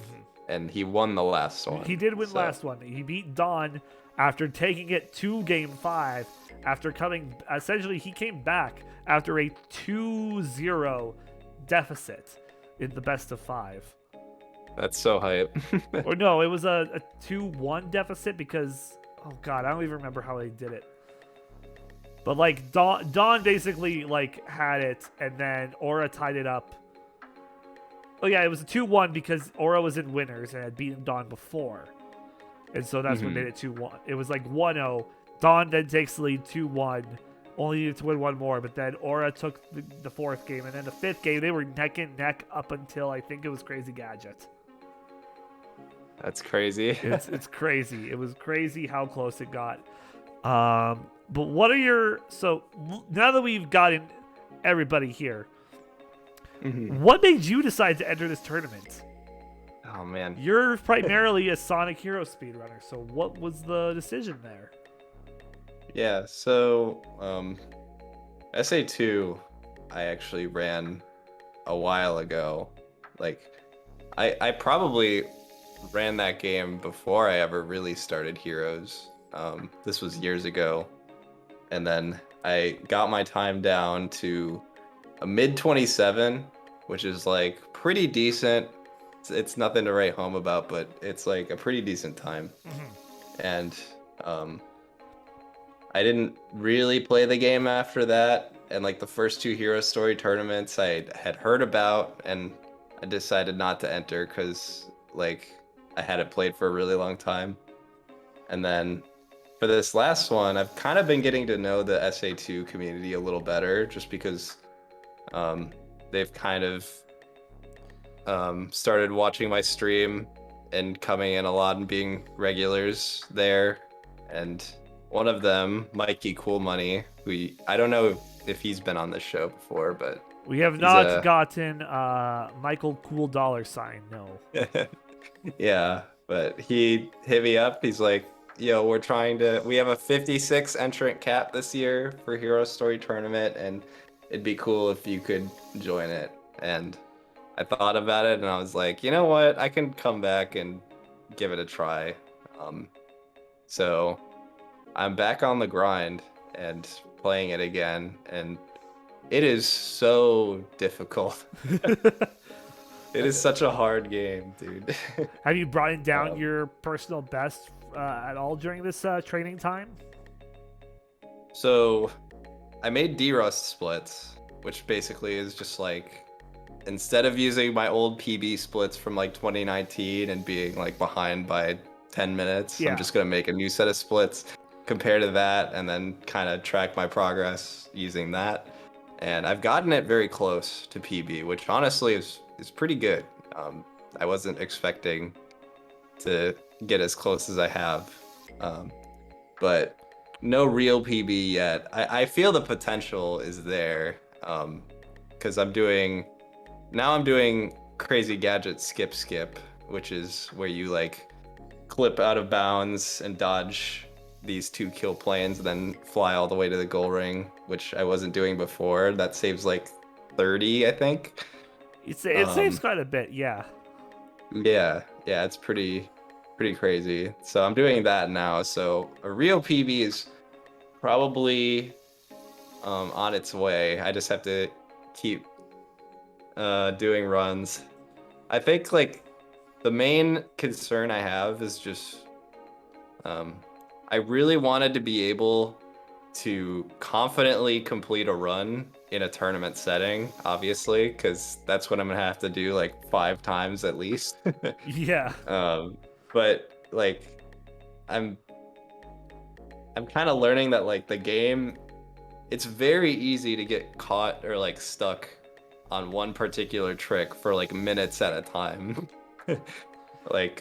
and he won the last one. He did win last one. He beat Dawn after taking it to Game 5. After he came back after a 2-0 deficit in the best of 5. That's so hype. Or no, it was a 2-1 deficit because, oh god, I don't even remember how they did it. But Dawn basically had it, and then Aura tied it up. Oh yeah, it was a 2-1 because Aura was in winners and had beaten Dawn before. And so that's what made it 2-1. It was 1-0. Dawn then takes the lead 2-1. Only needed to win one more, but then Aura took the fourth game. And then the fifth game, they were neck and neck up until I think it was Crazy Gadget. That's crazy. It's crazy. It was crazy how close it got. But what are so now that we've gotten everybody here, what made you decide to enter this tournament? Oh man, you're primarily a Sonic Hero speedrunner, so what was the decision there? Yeah, so SA2 I actually ran a while ago. I probably ran that game before I ever really started Heroes. This was years ago. And then I got my time down to a mid 27, which is pretty decent. It's nothing to write home about, but it's a pretty decent time. And I didn't really play the game after that. And the first 2 Hero Story tournaments I had heard about, and I decided not to enter because I hadn't played for a really long time. And then for this last one, I've kind of been getting to know the SA2 community a little better, just because they've kind of started watching my stream and coming in a lot and being regulars there. And one of them, Mikey Cool Money, who I don't know if he's been on this show before, but we have not gotten Michael Cool $, no. Yeah, but he hit me up. He's like, yo, we have a 56 entrant cap this year for Hero Story Tournament, and it'd be cool if you could join it. And I thought about it, and I was like, you know what? I can come back and give it a try. So I'm back on the grind and playing it again, and it is so difficult. It is such a hard game, dude. Have you brought down your personal best at all during this training time? So I made D-Rust splits, which basically is just instead of using my old PB splits from 2019 and being behind by 10 minutes, I'm just going to make a new set of splits, compare to that, and then kind of track my progress using that. And I've gotten it very close to PB, which honestly is pretty good. I wasn't expecting to get as close as I have. But no real PB yet. I feel the potential is there. Because I'm doing crazy gadget skip, which is where you like clip out of bounds and dodge these 2 kill planes, then fly all the way to the goal ring, which I wasn't doing before. That saves like 30, I think. It saves quite a bit, yeah. Yeah, it's pretty crazy. So I'm doing that now. So a real PB is probably on its way. I just have to keep doing runs. I think like the main concern I have is just I really wanted to be able to confidently complete a run in a tournament setting, obviously, because that's what I'm gonna have to do like 5 times at least. Yeah. But like I'm kind of learning that like the game, it's very easy to get caught or like stuck on one particular trick for like minutes at a time. Like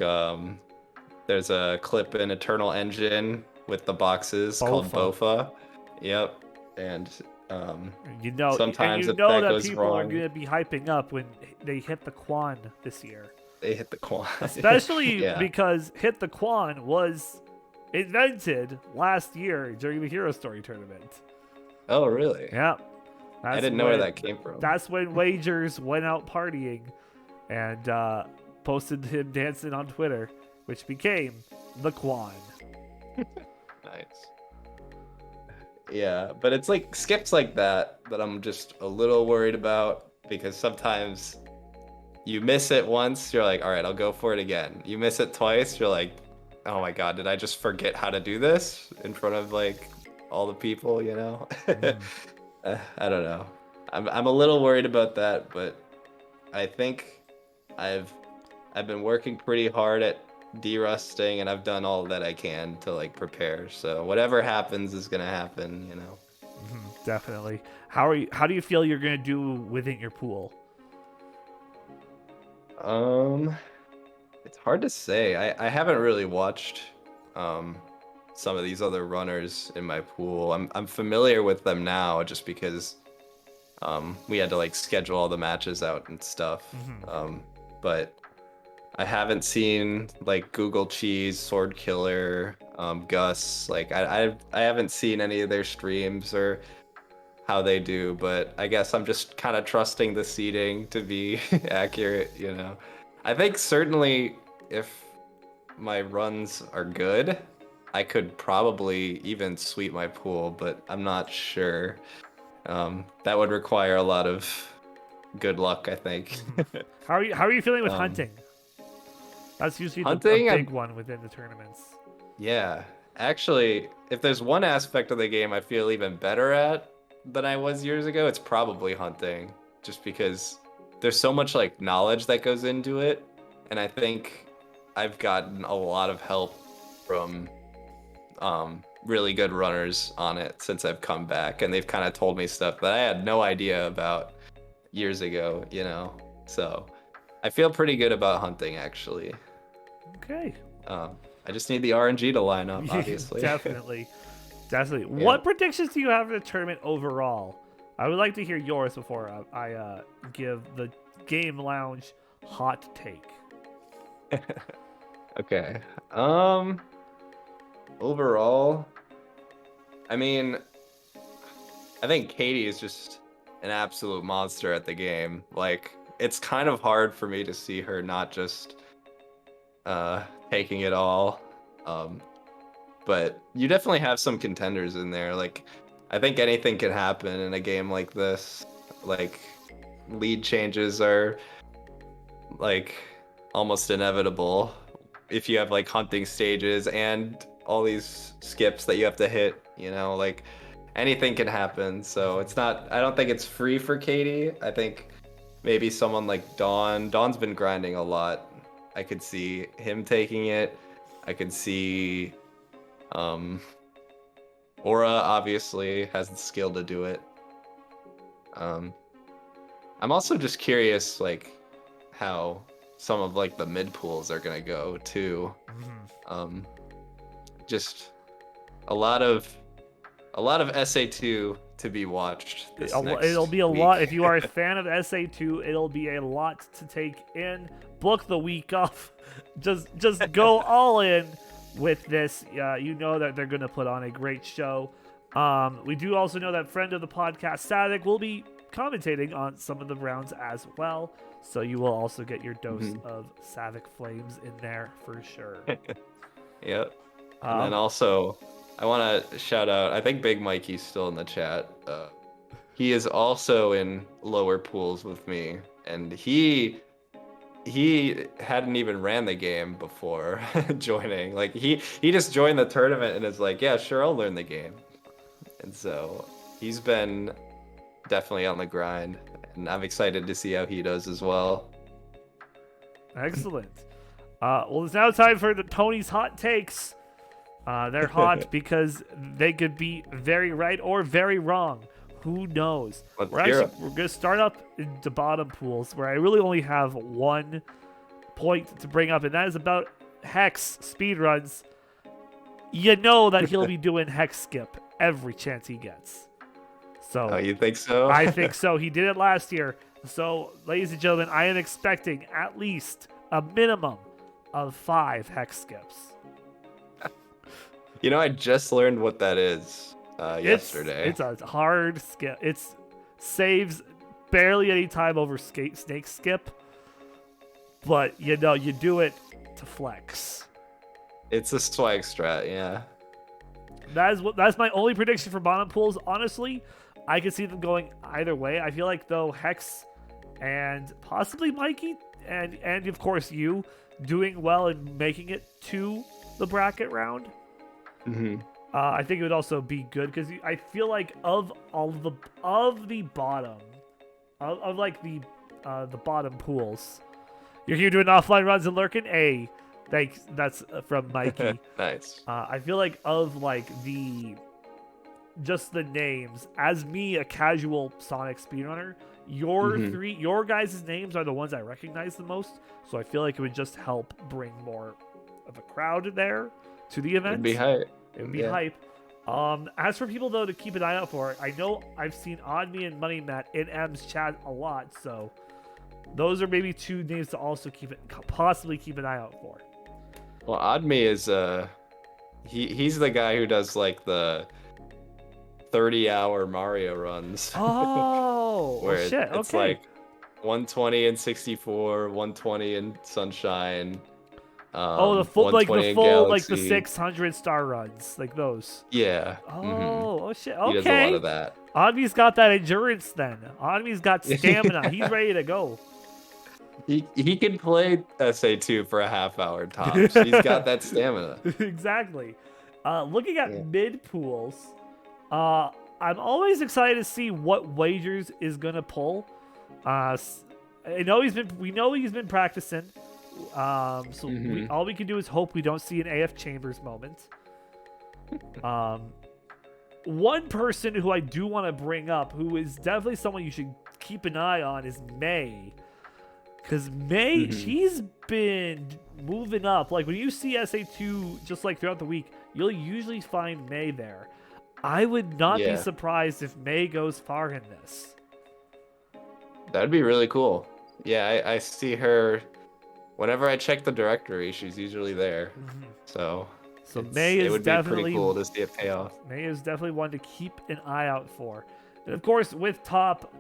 there's a clip in Eternal Engine with the boxes called Bofa. Yep. And sometimes if that that goes people are wrong, going to be hyping up when they hit the Quan this year. they hit the Quan. Especially Yeah. because Hit the Quan was invented last year during the Hero Story tournament. Oh, really? Yeah. I didn't know where that came from. That's when Wagers went out partying and posted him dancing on Twitter, which became the Quan. Nice. Yeah, but it's like skips like that I'm just a little worried about, because sometimes you miss it once, you're like, all right, I'll go for it again. You miss it twice, you're like, oh my god, did I just forget how to do this in front of like all the people, you know? I don't know. I'm a little worried about that, but I think I've been working pretty hard at derusting, and I've done all that I can to like prepare. So whatever happens is gonna happen, you know. Definitely. How do you feel you're gonna do within your pool? It's hard to say. I haven't really watched some of these other runners in my pool. I'm familiar with them now just because we had to like schedule all the matches out and stuff. But I haven't seen like Google Cheese, Sword Killer, Gus. Like I haven't seen any of their streams or how they do, but I guess I'm just kind of trusting the seeding to be accurate, you know. I think certainly if my runs are good, I could probably even sweep my pool, but I'm not sure. That would require a lot of good luck, I think. How are you feeling with hunting? That's usually the big one within the tournaments. Yeah. Actually, if there's one aspect of the game I feel even better at than I was years ago, it's probably hunting. Just because there's so much like knowledge that goes into it, and I think I've gotten a lot of help from really good runners on it since I've come back, and they've kind of told me stuff that I had no idea about years ago, you know. So I feel pretty good about hunting, actually. Okay. I just need the RNG to line up, obviously. Definitely. Yeah. What predictions do you have for the tournament overall? I would like to hear yours before I give the Game Lounge hot take. Okay. Overall, I mean, I think Katie is just an absolute monster at the game. Like, it's kind of hard for me to see her not just taking it all. But you definitely have some contenders in there. Like, I think anything can happen in a game like this. Like, lead changes are like almost inevitable if you have like hunting stages and all these skips that you have to hit, you know, like anything can happen. So it's not, I don't think it's free for Katie. I think maybe someone like Dawn's been grinding a lot. I could see him taking it. I could see Aura obviously has the skill to do it. I'm also just curious like how some of like the mid pools are gonna go too. Just a lot of SA2 to be watched this next It'll be a week. lot. If you are a fan of SA2, it'll be a lot to take in. Book the week off. Just go all in with this. You know that they're going to put on a great show. We do also know that friend of the podcast, Static, will be commentating on some of the rounds as well. So you will also get your dose of Savic Flames in there for sure. Yep. And then also, I want to shout out, I think Big Mikey's still in the chat. He is also in lower pools with me, and he hadn't even ran the game before joining. Like, he just joined the tournament and is like, yeah, sure, I'll learn the game. And so he's been definitely on the grind, and I'm excited to see how he does as well. Excellent. Well, it's now time for the Tony's hot takes. They're hot because they could be very right or very wrong. Who knows? We're going to start up in the bottom pools, where I really only have 1 point to bring up, and that is about Hex speedruns. You know that he'll be doing Hex skip every chance he gets. So, oh, you think so? I think so. He did it last year. So, ladies and gentlemen, I am expecting at least a minimum of 5 Hex skips. You know, I just learned what that is yesterday. It's a hard skip. It saves barely any time over snake skip, but you know, you do it to flex. It's a swag strat, yeah. That's my only prediction for bottom pools. Honestly, I can see them going either way. I feel like though Hex and possibly Mikey and of course you doing well and making it to the bracket round. I think it would also be good because I feel like of the bottom of like the bottom pools, you're here doing offline runs and lurking. Thanks. That's from Mikey. Nice. I feel like of like just the names, as me, a casual Sonic speedrunner, your guys' names are the ones I recognize the most. So I feel like it would just help bring more of a crowd there to the event. It'd be hype. It would be hype. As for people though to keep an eye out for, I know I've seen Oddme and Money Matt in M's chat a lot, so those are maybe 2 names to also possibly keep an eye out for. Well, Oddme is he's the guy who does like the 30-hour Mario runs. Oh, where shit. It's okay. like 120 in 64, 120 in Sunshine. The full like the 600 star runs, like those. Yeah. Oh shit. Okay. He does a lot of that. Oddme's got that endurance then. Oddme's got stamina. He's ready to go. He can play SA2 for a half hour tops. He's got that stamina. Exactly. Looking at mid pools, I'm always excited to see what Wagers is gonna pull. We know he's been practicing. All we can do is hope we don't see an AF Chambers moment. One person who I do want to bring up, who is definitely someone you should keep an eye on, is May. Because May, she's been moving up. Like, when you see SA2 just like throughout the week, you'll usually find May there. I would not be surprised if May goes far in this. That'd be really cool. Yeah, I see her. Whenever I check the directory, she's usually there. So May is it would definitely be pretty cool to see it pay off. May is definitely one to keep an eye out for. And of course, with top,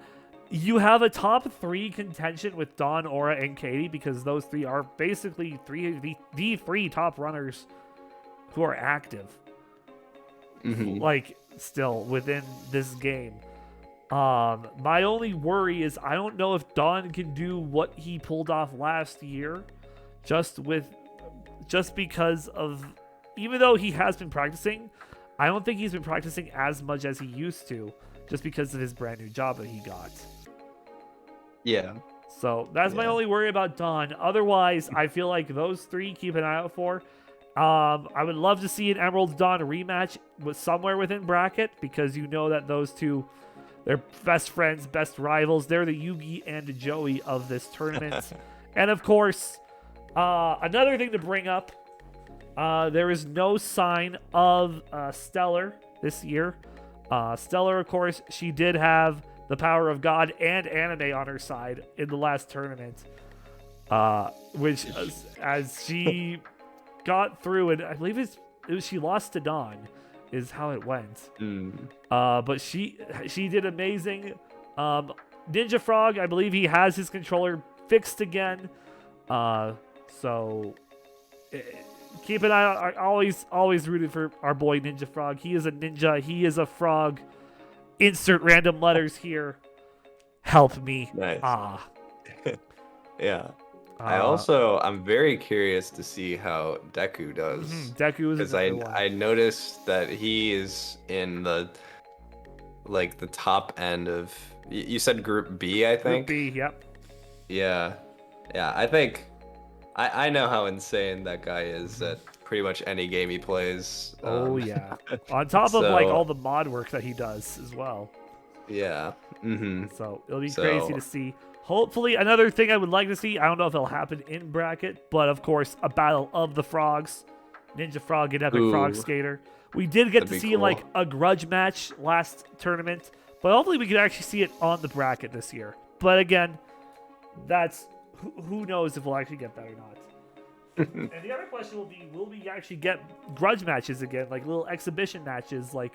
you have a top 3 contention with Dawn, Aura, and Katie, because those 3 are basically the 3 top runners who are active. Like, still within this game. My only worry is I don't know if Dawn can do what he pulled off last year, just because of, even though he has been practicing, I don't think he's been practicing as much as he used to, just because of his brand new job that he got. Yeah. So that's my only worry about Dawn. Otherwise, I feel like those 3 keep an eye out for. I would love to see an Emerald Dawn rematch with somewhere within bracket, because you know that those 2, they're best friends, best rivals. They're the Yugi and Joey of this tournament. And of course, another thing to bring up, there is no sign of Stellar this year. Stellar, of course, she did have the power of God and anime on her side in the last tournament, which as she got through, and I believe it was she lost to Dawn, is how it went. But she did amazing. Ninja Frog, I believe he has his controller fixed again. So keep an eye out. Always rooted for our boy Ninja Frog. He is a ninja. He is a frog. Insert random letters here. Help me. Nice. Yeah. I'm very curious to see how Deku does. Deku is because I noticed that he is in the top end of. You said Group B, I think. Group B, yep. Yeah. I think I know how insane that guy is at pretty much any game he plays. Oh yeah. On top of all the mod work that he does as well. Yeah. So it'll be crazy to see. Hopefully, another thing I would like to see, I don't know if it'll happen in bracket, but of course, a battle of the frogs. Ninja Frog and Epic Frog Skater. We did get to see cool. a grudge match last tournament, but hopefully we can actually see it on the bracket this year. But again, that's who knows if we'll actually get that or not. And the other question will be, will we actually get grudge matches again, like little exhibition matches, like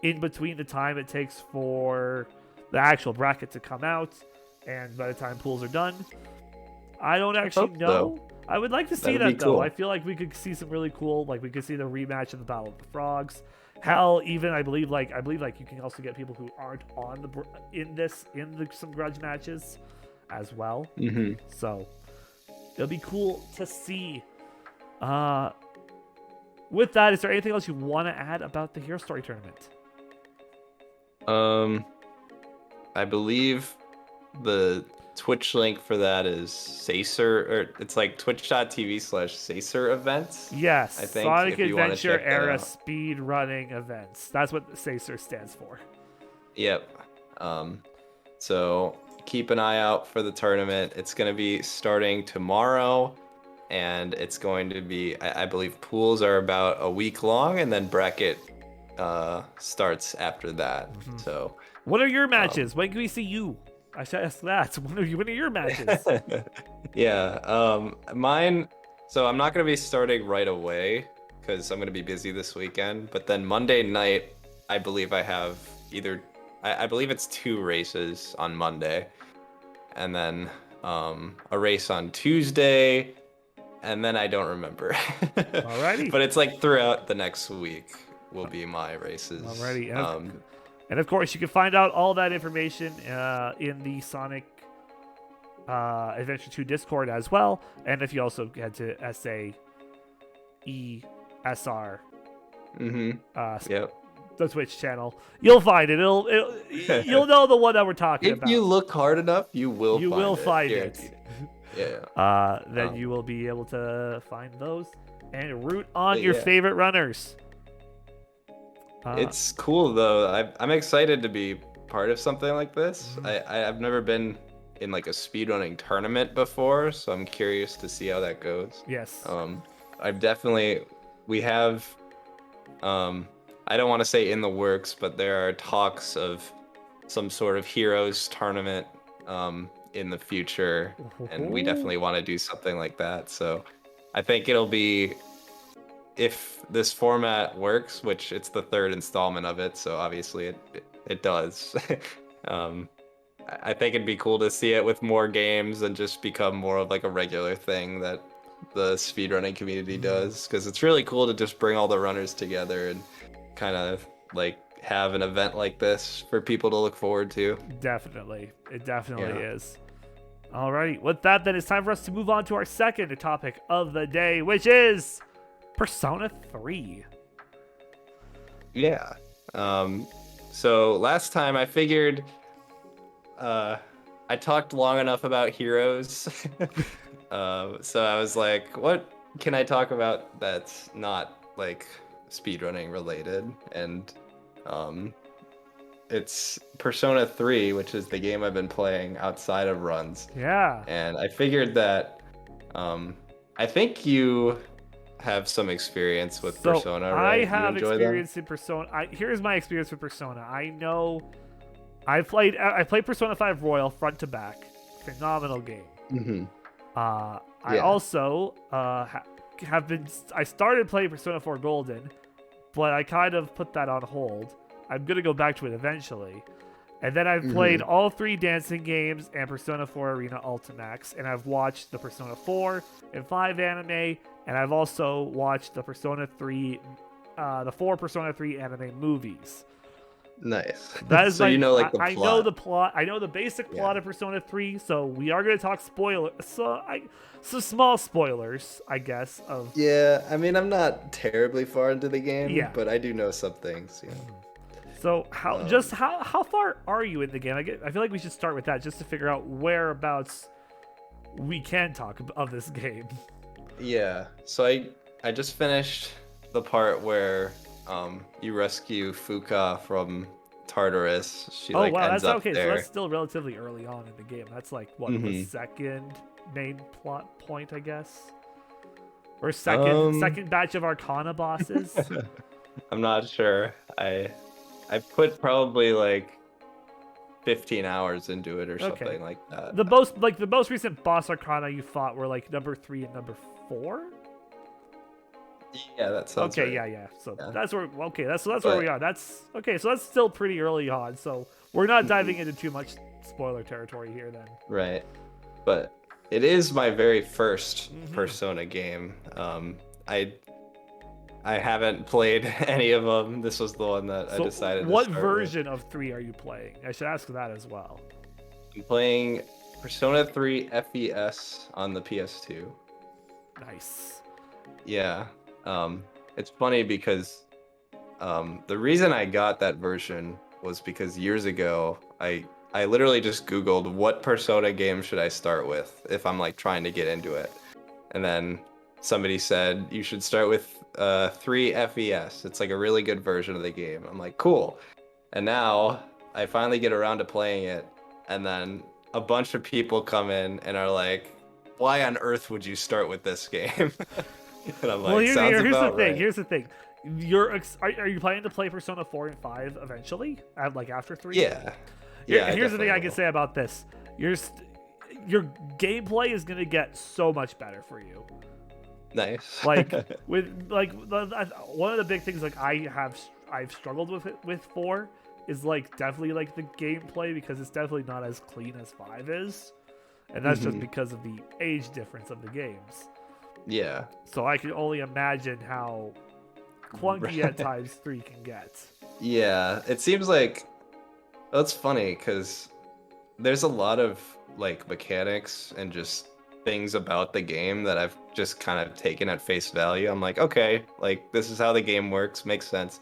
in between the time it takes for the actual bracket to come out? And by the time pools are done, I don't actually know. So. I would like to see that though. Cool. I feel like we could see some really cool, like we could see the rematch of the Battle of the Frogs. Hell, even I believe you can also get people who aren't on some grudge matches as well. So it'll be cool to see. With that, is there anything else you want to add about the Hero Story tournament? I believe the Twitch link for that is Sacer, or it's like twitch.tv/Sacer events. Yes, I think, Sonic Adventure Era Speed Running Events. That's what Sacer stands for. Yep. So keep an eye out for the tournament. It's going to be starting tomorrow, and it's going to be, I believe pools are about a week long, and then bracket starts after that. So what are your matches? When can we see you? I should ask that. When are your matches? Yeah. Mine. So I'm not going to be starting right away because I'm going to be busy this weekend. But then Monday night, I believe I have I believe it's 2 races on Monday. And then a race on Tuesday. And then I don't remember. Alrighty. But it's like throughout the next week will be my races. Alrighty. And of course, you can find out all that information in the Sonic Adventure 2 Discord as well. And if you also head to SAESR, yep, the Twitch channel, you'll find it. You'll know the one that we're talking about. If you look hard enough, you will find it. Yeah. Then you will be able to find those and root on your favorite runners. It's cool though. I'm excited to be part of something like this. I've never been in like a speedrunning tournament before, so I'm curious to see how that goes. Yes. We have I don't want to say in the works, but there are talks of some sort of heroes tournament in the future, and we definitely want to do something like that. So I think it'll be, if this format works, which it's the 3rd installment of it, so obviously it does. I think it'd be cool to see it with more games and just become more of like a regular thing that the speedrunning community does, because it's really cool to just bring all the runners together and kind of like have an event like this for people to look forward to. Definitely. It definitely is. Alrighty, with that, then it's time for us to move on to our second topic of the day, which is Persona 3. Yeah. So last time I figured I talked long enough about heroes. So I was like, what can I talk about that's not like speedrunning related? And it's Persona 3, which is the game I've been playing outside of runs. Yeah. And I figured that um, I think you have some experience with So Persona, I right? You have enjoy them? experience in Persona. Here's my experience with Persona. I know I played Persona 5 Royal front to back. Phenomenal game. Hmm. I Yeah. also have been. I started playing Persona 4 Golden, but I kind of put that on hold. I'm gonna go back to it eventually. And then I've played Hmm. all 3 dancing games and Persona 4 Arena Ultimax, and I've watched the Persona 4 and 5 anime, and I've also watched the Persona 3, the 4 Persona 3 anime movies. Nice. That is So you my. know I, like the I know the plot. plot. I know the basic Yeah. plot of Persona 3. So we are going to talk spoilers. So small spoilers, I guess. Of Yeah, I mean, I'm not terribly far into the game, yeah. but I do know some things, So how just Um, how far are you in the game? I feel like we should start with that just to figure out whereabouts we can talk of this game. yeah. So I just finished the part where you rescue Fuka from Tartarus. She Oh like wow, ends that's up okay. So that's there. still relatively early on in the game. That's like what the Hmm. second main plot point, I guess, or second Um, second batch of Arcana bosses. I'm not sure. I put probably like 15 hours into it or Okay. something like that. The most recent boss Arcana you fought were like number 3 and number 4. Yeah, that sounds Okay, right. yeah. So Yeah. that's where okay, that's where we But are. That's okay. So that's still pretty early on. So we're not diving mhm, into too much spoiler territory here then. right. But it is my very first Hmm. Persona game. I haven't played any of them. This was the one that I So decided to what start with. version of 3 are you playing? I should ask that as well. I'm playing Persona 3 FES on the PS2. Nice. Yeah. It's funny because the reason I got that version was because years ago I literally just Googled what Persona game should I start with if I'm like trying to get into it. And then somebody said you should start with 3 FES. It's like a really good version of the game. I'm like, cool. And now I finally get around to playing it, and then a bunch of people come in and are like, why on earth would you start with this game? And I'm Well, like, sounds here's the about thing. right. Here's the thing. Are you planning to play Persona 4 and 5 eventually? Like after 3? Yeah. Yeah, I Here's the thing definitely I can will. say about this. Your gameplay is going to get so much better for you. Nice. Like with like one of the big things like I've struggled with it with 4 is like definitely like the gameplay because it's definitely not as clean as 5 is. And that's just Hmm. because of the age difference of the games. Yeah. So I can only imagine how clunky at times 3 can get. Yeah, it seems like that's funny because there's a lot of like mechanics and just things about the game that I've just kind of taken at face value. I'm like, okay, like this is how the game works, makes sense.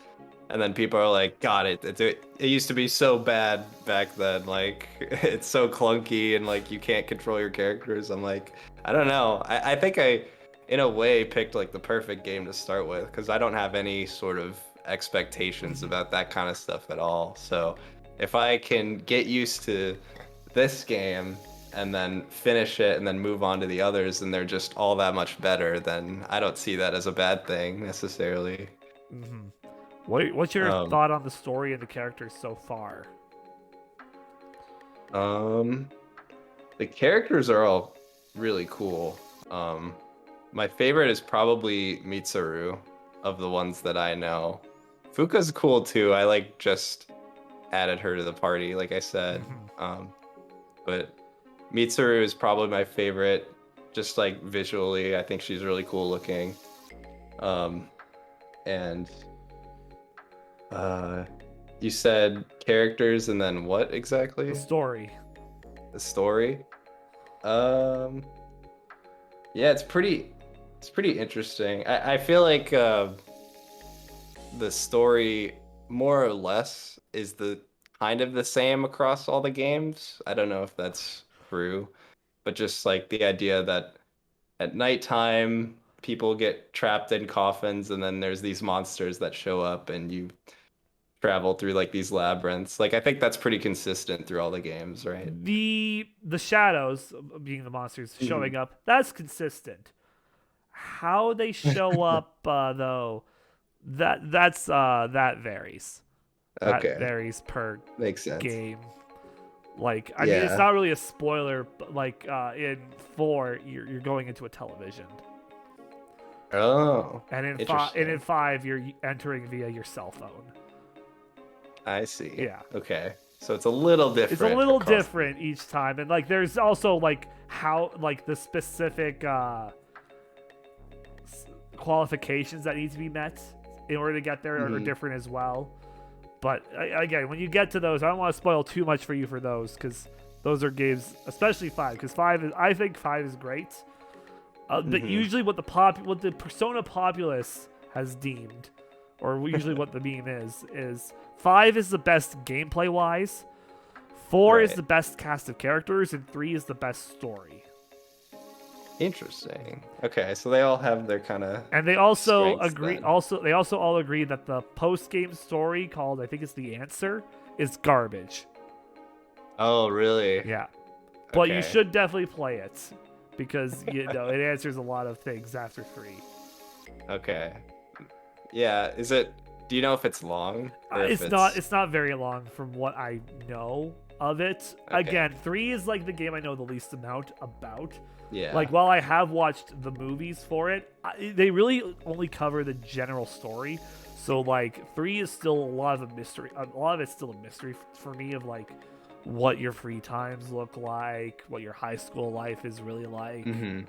And then people are like, God, it used to be so bad back then. Like it's so clunky and like you can't control your characters. I'm like, I don't know. I think I, in a way, picked like the perfect game to start with because I don't have any sort of expectations about that kind of stuff at all. So if I can get used to this game and then finish it and then move on to the others and they're just all that much better, then I don't see that as a bad thing necessarily. Mm-hmm. What's your Um, thought on the story and the characters so far? um, the characters are all really cool. Um, my favorite is probably Mitsuru of the ones that I know. Fuka's cool too. I like just added her to the party, like I said. Mm-hmm. Um, but Mitsuru is probably my favorite, just like visually. I think she's really cool looking. Um, and uh, you said characters and then what The exactly? story. The story? Um, yeah, it's pretty interesting. I feel like the story more or less is the kind of the same across all the games. I don't know if that's true, but just like the idea that at nighttime people get trapped in coffins and then there's these monsters that show up and you travel through like these labyrinths. Like I think that's pretty consistent through all the games, right? The shadows, being the monsters showing up, that's consistent. How they show up, though, that varies. That Okay, varies per makes sense. game. Like, I mean, it's Yeah. not really a spoiler, but like in 4, you're going into a television, Oh, and in interesting. 5, you're entering via your cell phone. I see. Yeah, Okay. So it's a little it's a different little across. different each time, and like there's also like how like the specific qualifications that need to be met in order to get there are Mhm. different as well. But again, when you get to those, I don't want to spoil too much for you for those, because those are games, especially 5. Because I think 5 is great. But Mhm. usually, what the Persona populace has deemed, or usually what the meme is 5 is the best gameplay wise, 4 is Right. the best cast of characters, and 3 is the best story. Interesting. Okay, so they all have their kind of And they also strengths agree. then. They also all agree that the post game story called, I think it's The Answer, is garbage. Oh, really? Yeah, but you Okay. should definitely play it because it answers a lot of things after 3. Okay. Yeah, is it do you know if it's long or if It's not. it's It's not very long from what I know of it. okay. Again, 3 is like the game I know the least amount about. Like, Yeah. while I have watched the movies for it, they really only cover the general story. So like 3 is still a lot of a mystery. A lot of it's still a mystery for me of like what your free times look like, what your high school life is really like, Mhm.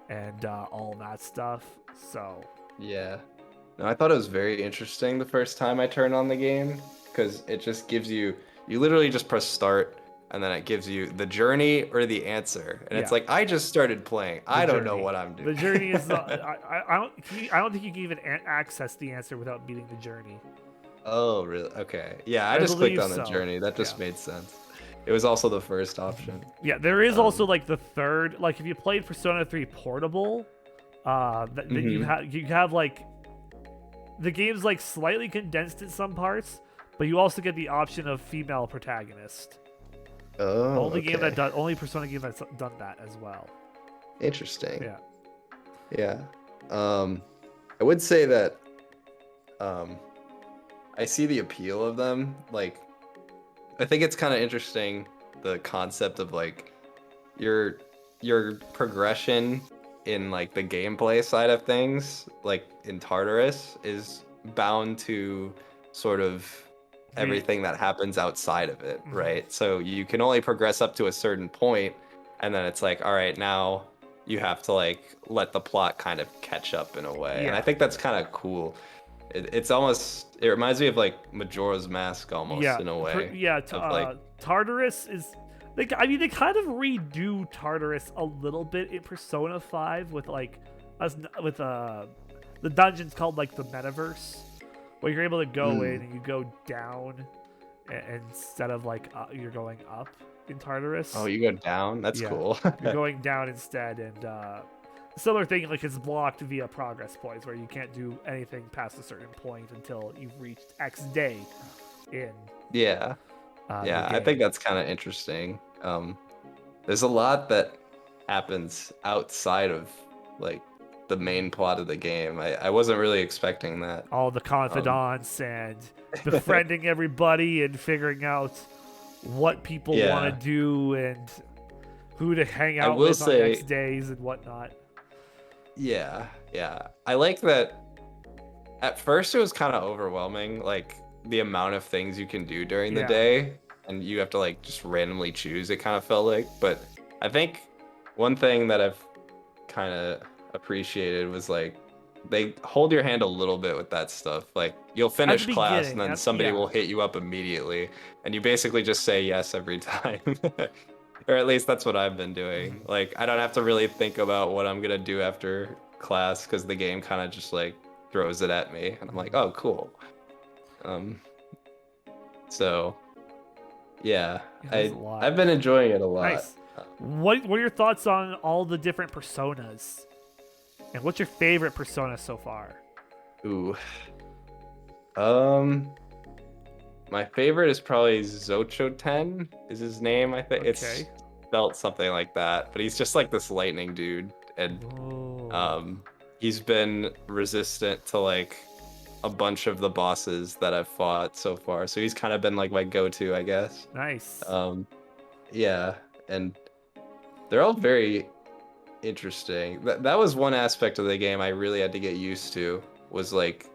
and all that stuff. So Yeah. No, I thought it was very interesting the first time I turned on the game because it just gives you you literally just press start and then it gives you the journey or the answer. And it's yeah, like I just started playing. the I don't know journey. what I'm doing. The journey is not. I don't think you can even access the answer without beating the journey. Oh, really? Okay. Yeah, I I just clicked believe on the so. journey. That Yeah. just made sense. It was also the first option. Yeah, there is also Um, like the third. Like if you played Persona 3 Portable, that mhm. you have like the game's like slightly condensed in some parts, but you also get the option of female protagonist. Oh, okay. Only Persona game that's done that as well. Interesting. Yeah. Yeah. Um, I would say that um, I see the appeal of them. Like, I think it's kind of interesting the concept of like your your progression in like the gameplay side of things, like in Tartarus, is bound to sort of The everything that happens outside of it, mhm. right? So you can only progress up to a certain point, and then it's like, all right, now you have to like let the plot kind of catch up in a way. And I Yeah. think that's kind of cool. It's almost it reminds me of like Majora's Mask almost Yeah, in a way of like Tartarus is. I mean, they kind of redo Tartarus a little bit in Persona 5 with like us with the dungeons called like the Metaverse, where you're able to go in mm, and you go down instead of like you're going up in oh, Tartarus. you go down. That's Yeah, cool. you're going down instead, and similar thing like it's blocked via progress points where you can't do anything past a certain point until you've reached X day in Yeah. the Yeah, I game. think that's kind of interesting. There's a lot that happens outside of like the main plot of the game. I wasn't really expecting that. All the Um, confidants and befriending everybody and figuring out what people want to yeah, do and who to hang I out will with on X say, days and whatnot. yeah, yeah. I like that at first it was kind of overwhelming, like the amount of things you can do during the Yeah. day, and you have to like just randomly choose, it kind of felt like. But I think one thing that I've kind of appreciated was like they hold your hand a little bit with that stuff. Like you'll At the finish class and beginning, then somebody yeah. will hit you up immediately, and you basically just say yes every time. Or at least that's what I've been doing. Mhm. Like I don't have to really think about what I'm gonna do after class because the game kind of just like throws it at me, and I'm like, oh, cool. Um, so yeah, Yeah, there's a I lot. I've been enjoying it a lot. Nice. What are your thoughts on all the different personas? And what's your favorite persona so far? Ooh, um, My favorite is probably Zochoten is his name. I think it's Okay. spelt something like that. But he's just like this lightning dude, and Oh, he's been resistant to like a bunch of the bosses that I've fought so far. So he's kind of been like my go-to, I guess. nice. Um, yeah, and they're all very interesting. That was one aspect of the game I really had to get used to, was like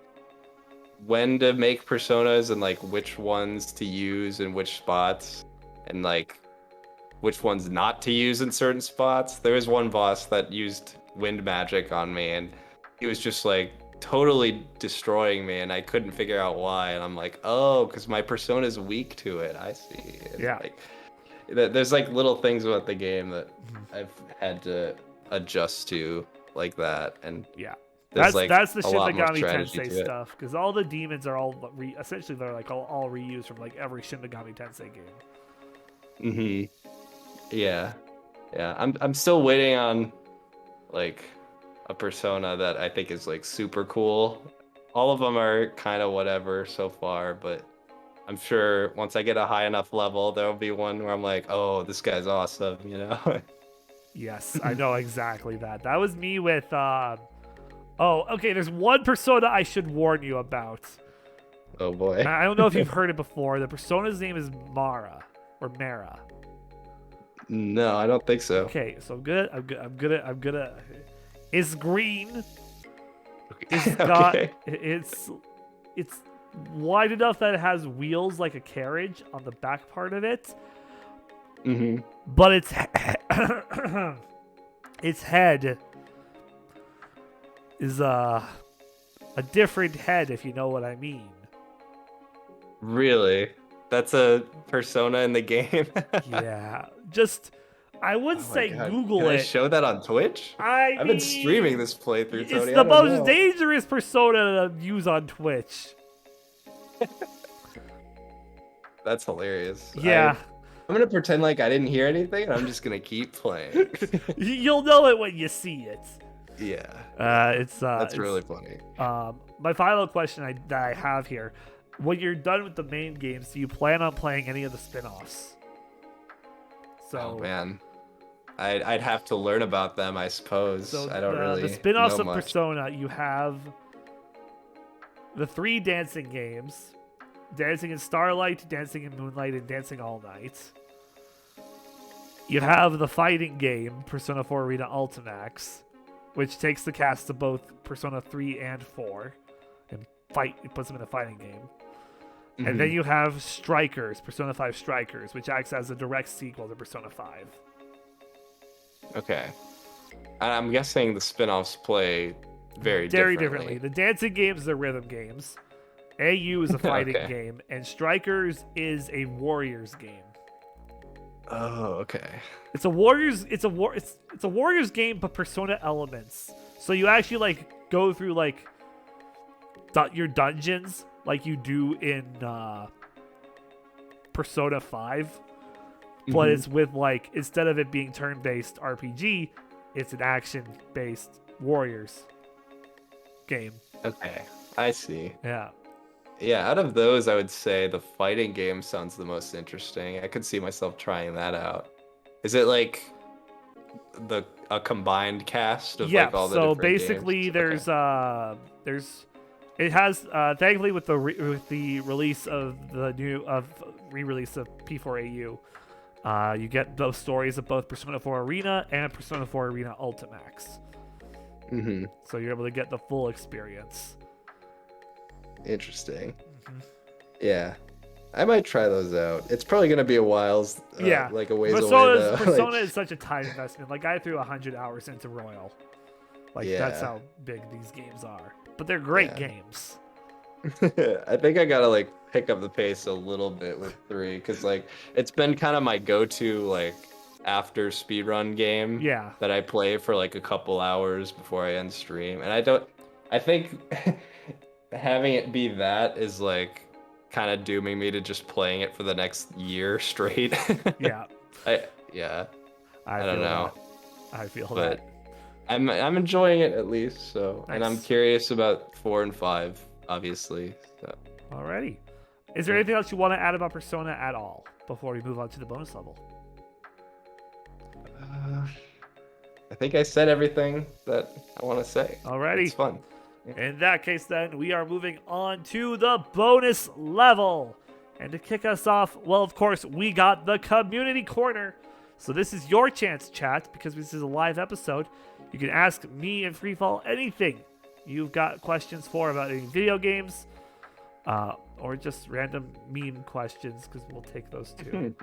when to make personas and like which ones to use in which spots, and like which ones not to use in certain spots. There was one boss that used wind magic on me, and he was just like totally destroying me, and I couldn't figure out why. And I'm like, oh, because my persona is weak to it. I see. And Yeah. like, there's like little things about the game that I've had to adjust to like that, and Yeah. there's like That's the a lot more Shin Megami strategy Tensei to it. stuff, because all the demons are all essentially they're like all reused from like every Shin Megami Tensei game. Yeah, yeah. I'm still waiting on like a persona that I think is like super cool. All of them are kind of whatever so far, but I'm sure once I get a high enough level, there'll be one where I'm like, oh, this guy's awesome, you know? Yes, I know exactly that. That was me with. Oh, okay. There's one persona I should warn you about. Oh boy. I don't know if you've heard it before. The persona's name is Mara or Mara. No, I don't think so. Okay, so I'm good. I'm gonna. It's green. It's got. Okay. It's wide enough that it has wheels like a carriage on the back part of it. But its its head is a different head, if you know what I mean. Really? That's a persona in the game? Yeah, just I would Oh my say God. Google Can I it. show that on Twitch? I've been streaming this playthrough, It's Tony. the I don't most know. dangerous persona to use on Twitch. That's hilarious. Yeah. I'm gonna pretend like I didn't hear anything, and I'm just gonna keep playing. You'll know it when you see it. Yeah. It's really funny. My final question that I have here: when you're done with the main games, do you plan on playing any of the spin-offs? So, Oh man, I'd have to learn about them, I suppose. so I don't really the spin-offs know of much. Persona, you have the 3 dancing games: Dancing in Starlight, Dancing in Moonlight, and Dancing All Night. You have the fighting game, Persona 4 Arena Ultimax, which takes the cast of both Persona 3 and 4 and it puts them in a fighting game. And then you have Strikers, Persona 5 Strikers, which acts as a direct sequel to Persona 5. Okay. And I'm guessing the spin-offs play very differently. The dancing games are rhythm games. AU is a fighting Okay. game, and Strikers is a warriors game. Oh, okay. It's a warriors game, but Persona elements. So you actually like go through like your dungeons like you do in Persona 5, but it's with like, instead of it being turn-based RPG, it's an action-based warriors game. Okay, I see. Yeah. Yeah, out of those, I would say the fighting game sounds the most interesting. I could see myself trying that out. Is it like a combined cast of like all the so different basically games? it has thankfully with the release of the new re-release of P4AU, you get those stories of both Persona 4 Arena and Persona 4 Arena Ultimax. So you're able to get the full experience. Interesting. Yeah, I might try those out. It's probably gonna be a while. Like a ways away though. Persona is such a time investment. Like I threw 100 hours into Royal. Like that's how big these games are. But they're great games. I think I gotta like pick up the pace a little bit with 3, because like it's been kind of my go-to like after speedrun game. Yeah. That I play for like a couple hours before I end stream, and I think having it be that is like kind of dooming me to just playing it for the next year straight. Yeah. I don't know. I feel But that. I'm enjoying it at least. So, and I'm Nice. curious about 4 and 5, obviously. So. Alrighty. Is there anything else you want to add about Persona at all before we move on to the bonus level? I think I said everything that I want to say. Alrighty. It's fun. In that case, then, we are moving on to the bonus level. And to kick us off, well, of course, we got the community corner. So this is your chance, chat, because this is a live episode. You can ask me and FreeFall anything you've got questions for about any video games, or just random meme questions, because we'll take those too.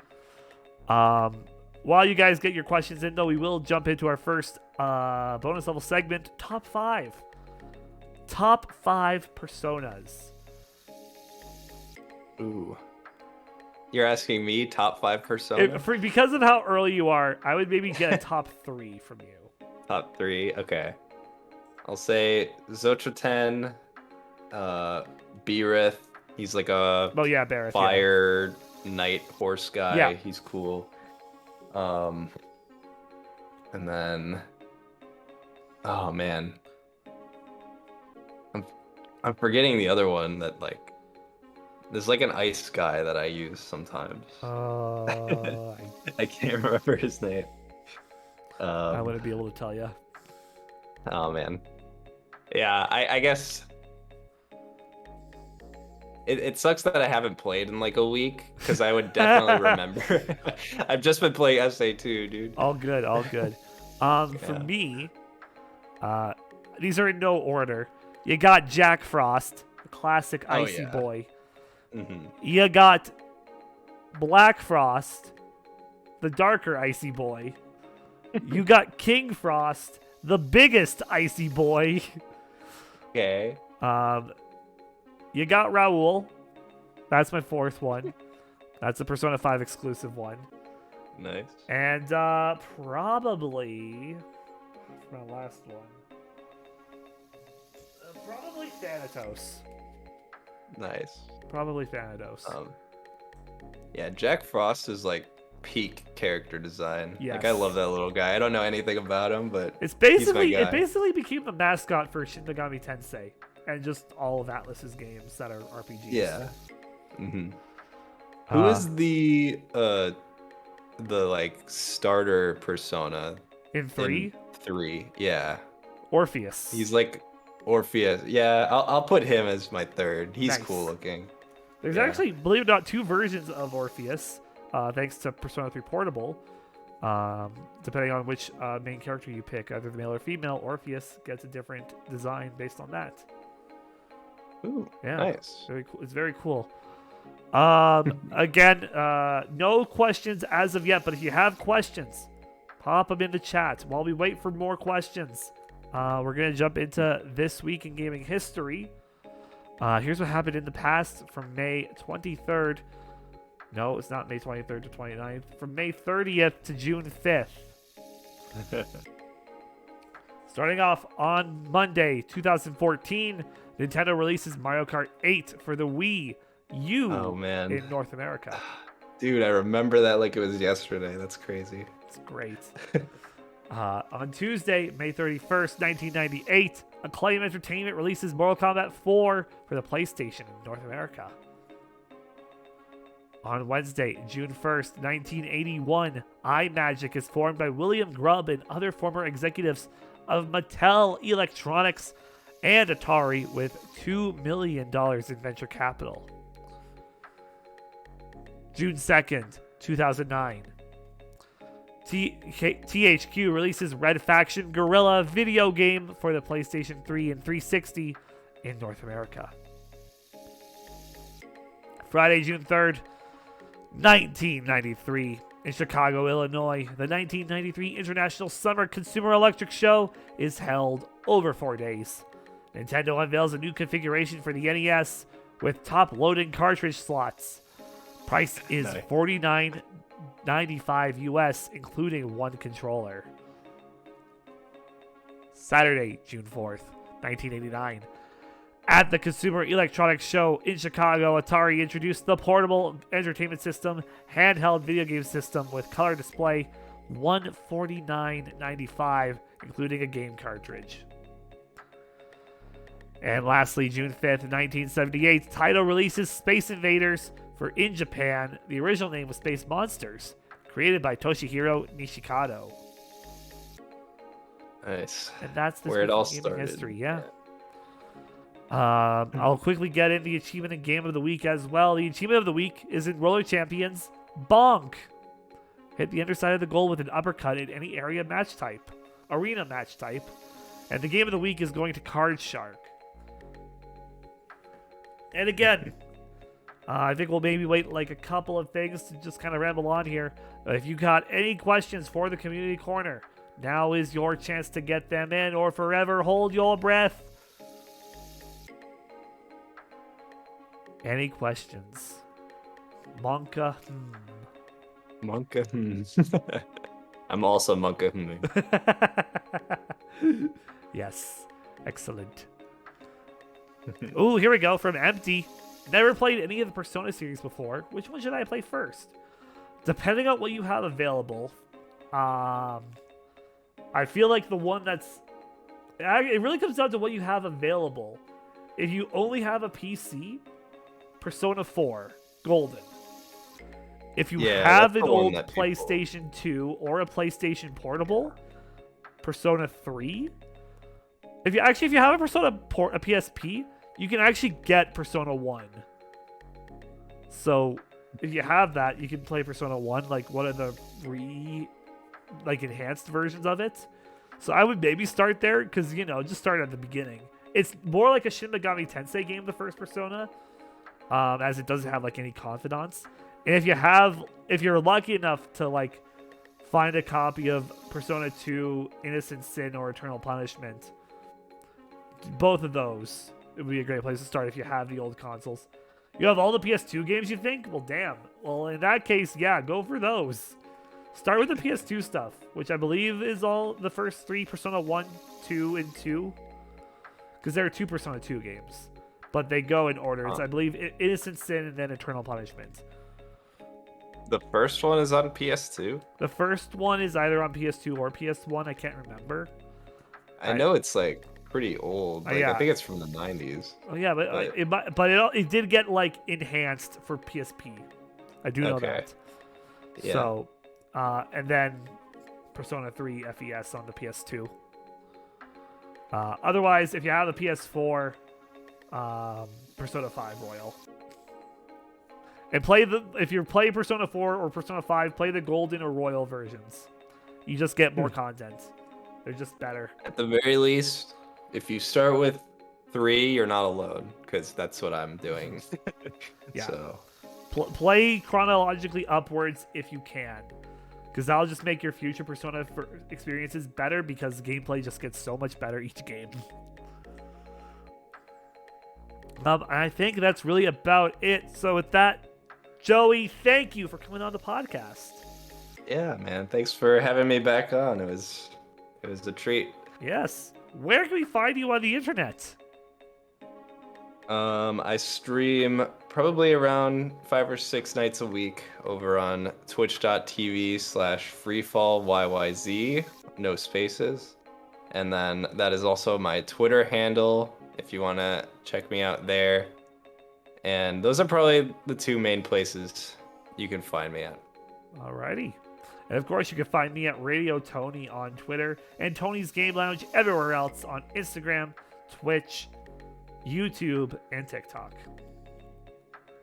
While you guys get your questions in, though, we will jump into our first bonus level segment, Top 5. Top 5 personas. Ooh. You're asking me top 5 persona? Because of how early you are, I would maybe get a top 3 from you. Top 3, okay. I'll say Zotroten, Beerith. He's like a Bareth, fire knight horse guy. Yeah. He's cool. And then, oh man, I'm forgetting the other one that like. There's like an ice guy that I use sometimes. I can't remember his name. I wouldn't be able to tell you. Oh man, yeah. I guess it sucks that I haven't played in like a week because I would definitely remember. I've just been playing SA2, dude. All good. For me, these are in no order. You got Jack Frost, the classic icy boy. Mm-hmm. You got Black Frost, the darker icy boy. You got King Frost, the biggest icy boy. Okay. You got Raoul. That's my 4th one. That's a Persona 5 exclusive one. Nice. And probably my last one. Probably Thanatos. Nice. Probably Thanatos. Yeah, Jack Frost is like peak character design. Yes. Like I love that little guy. I don't know anything about him, but it basically became the mascot for Shin Megami Tensei and just all of Atlus's games that are RPGs. Yeah. Mm-hmm. Who is the like starter persona in 3? 3, yeah. Orpheus. He's like Orpheus. Yeah, I'll put him as my 3rd. He's Nice. cool looking. There's actually, believe it or not, 2 versions of Orpheus, thanks to Persona 3 Portable. Depending on which main character you pick, either the male or female, Orpheus gets a different design based on that. Ooh, yeah, nice. Very cool. It's very cool. Again, no questions as of yet, but if you have questions, pop them in the chat while we wait for more questions. We're going to jump into This Week in Gaming History. Here's what happened in the past from May 23rd. No, it's not May 23rd to 29th. From May 30th to June 5th. Starting off on Monday, 2014, Nintendo releases Mario Kart 8 for the Wii U in North America. Dude, I remember that like it was yesterday. That's crazy. It's great. On Tuesday, May 31st, 1998, Acclaim Entertainment releases Mortal Kombat 4 for the PlayStation in North America. On Wednesday, June 1st, 1981, iMagic is formed by William Grubb and other former executives of Mattel Electronics and Atari with $2 million in venture capital. June 2nd, 2009. THQ releases Red Faction Guerrilla video game for the PlayStation 3 and 360 in North America. Friday, June 3rd, 1993. In Chicago, Illinois, the 1993 International Summer Consumer Electric Show is held over 4 days. Nintendo unveils a new configuration for the NES with top-loading cartridge slots. Price is $49.95 US, including one controller. Saturday, June 4th, 1989. At the Consumer Electronics Show in Chicago, Atari introduced the Portable Entertainment System handheld video game system with color display, $149.95, including a game cartridge. And lastly, June 5th, 1978, Taito releases Space Invaders for in Japan. The original name was Space Monsters, created by Toshihiro Nishikado. Nice. And that's where it all gaming started. history, yeah. I'll quickly get in the achievement and game of the week as well. The achievement of the week is in Roller Champions Bonk. Hit the underside of the goal with an uppercut in any arena match type. And the game of the week is going to Card Shark. And again, I think we'll maybe wait like a couple of things to just kind of ramble on here. If you got any questions for the community corner, now is your chance to get them in, or forever hold your breath. Any questions? Monka? Monka? I'm also Monka. Yes. Excellent. Ooh, here we go from Empty. Never played any of the Persona series before. Which one should I play first? Depending on what you have available, I feel like the one that's... It really comes down to what you have available. If you only have a PC, Persona 4, Golden. If you have an old PlayStation 2 or a PlayStation Portable, Persona 3. If you have a a PSP, you can actually get Persona 1. So if you have that, you can play Persona 1, like one of the enhanced versions of it. So I would maybe start there, because, just start at the beginning. It's more like a Shin Megami Tensei game, the first Persona, as it doesn't have like any confidants. And if you're lucky enough to find a copy of Persona 2, Innocent Sin, or Eternal Punishment, both of those, it would be a great place to start if you have the old consoles. You have all the PS2 games, you think? Well, damn. Well, in that case, yeah, go for those. Start with the PS2 stuff, which I believe is all the first 3 Persona 1, 2, and 2. Because there are 2 Persona 2 games. But they go in order. It's, I believe, Innocent Sin and then Eternal Punishment. The first one is on PS2? The first one is either on PS2 or PS1. I can't remember. I know it's pretty old. Yeah. I think it's from the 90s. Oh yeah, but it did get enhanced for PSP. I do know that. Yeah. So, and then Persona 3 FES on the PS2. Otherwise, if you have the PS4, Persona 5 Royal. And if you're playing Persona 4 or Persona 5, play the Golden or Royal versions. You just get more content. They're just better. At the very least, if you start with 3, you're not alone, because that's what I'm doing. Yeah. So play chronologically upwards if you can, because that'll just make your future Persona experiences better, because gameplay just gets so much better each game. I think that's really about it. So with that, Joey, thank you for coming on the podcast. Yeah, man. Thanks for having me back on. It was a treat. Yes. Where can we find you on the internet? I stream probably around 5 or 6 nights a week over on twitch.tv/FreeFallYYZ, no spaces. And then that is also my Twitter handle, if you want to check me out there. And those are probably the 2 main places you can find me at. Alrighty. And of course, you can find me at Radio Tony on Twitter and Tony's Game Lounge everywhere else on Instagram, Twitch, YouTube, and TikTok.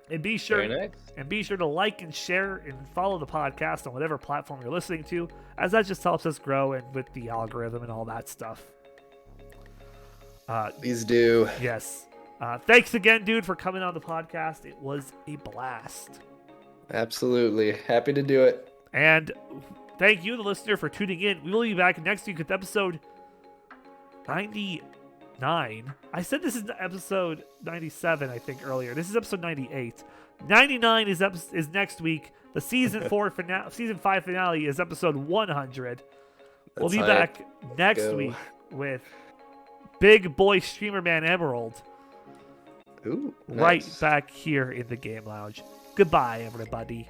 And be sure to like and share and follow the podcast on whatever platform you're listening to, as that just helps us grow and with the algorithm and all that stuff. Please do. Yes. Thanks again, dude, for coming on the podcast. It was a blast. Absolutely. Happy to do it. And thank you, the listener, for tuning in. We will be back next week with episode 99. I said this is episode 97, I think, earlier. This is episode 98. 99 is next week. The season 5 finale is episode 100. We'll be back next week with Big Boy Streamer Man Emerald. Ooh, nice. Right back here in the Game Lounge. Goodbye, everybody.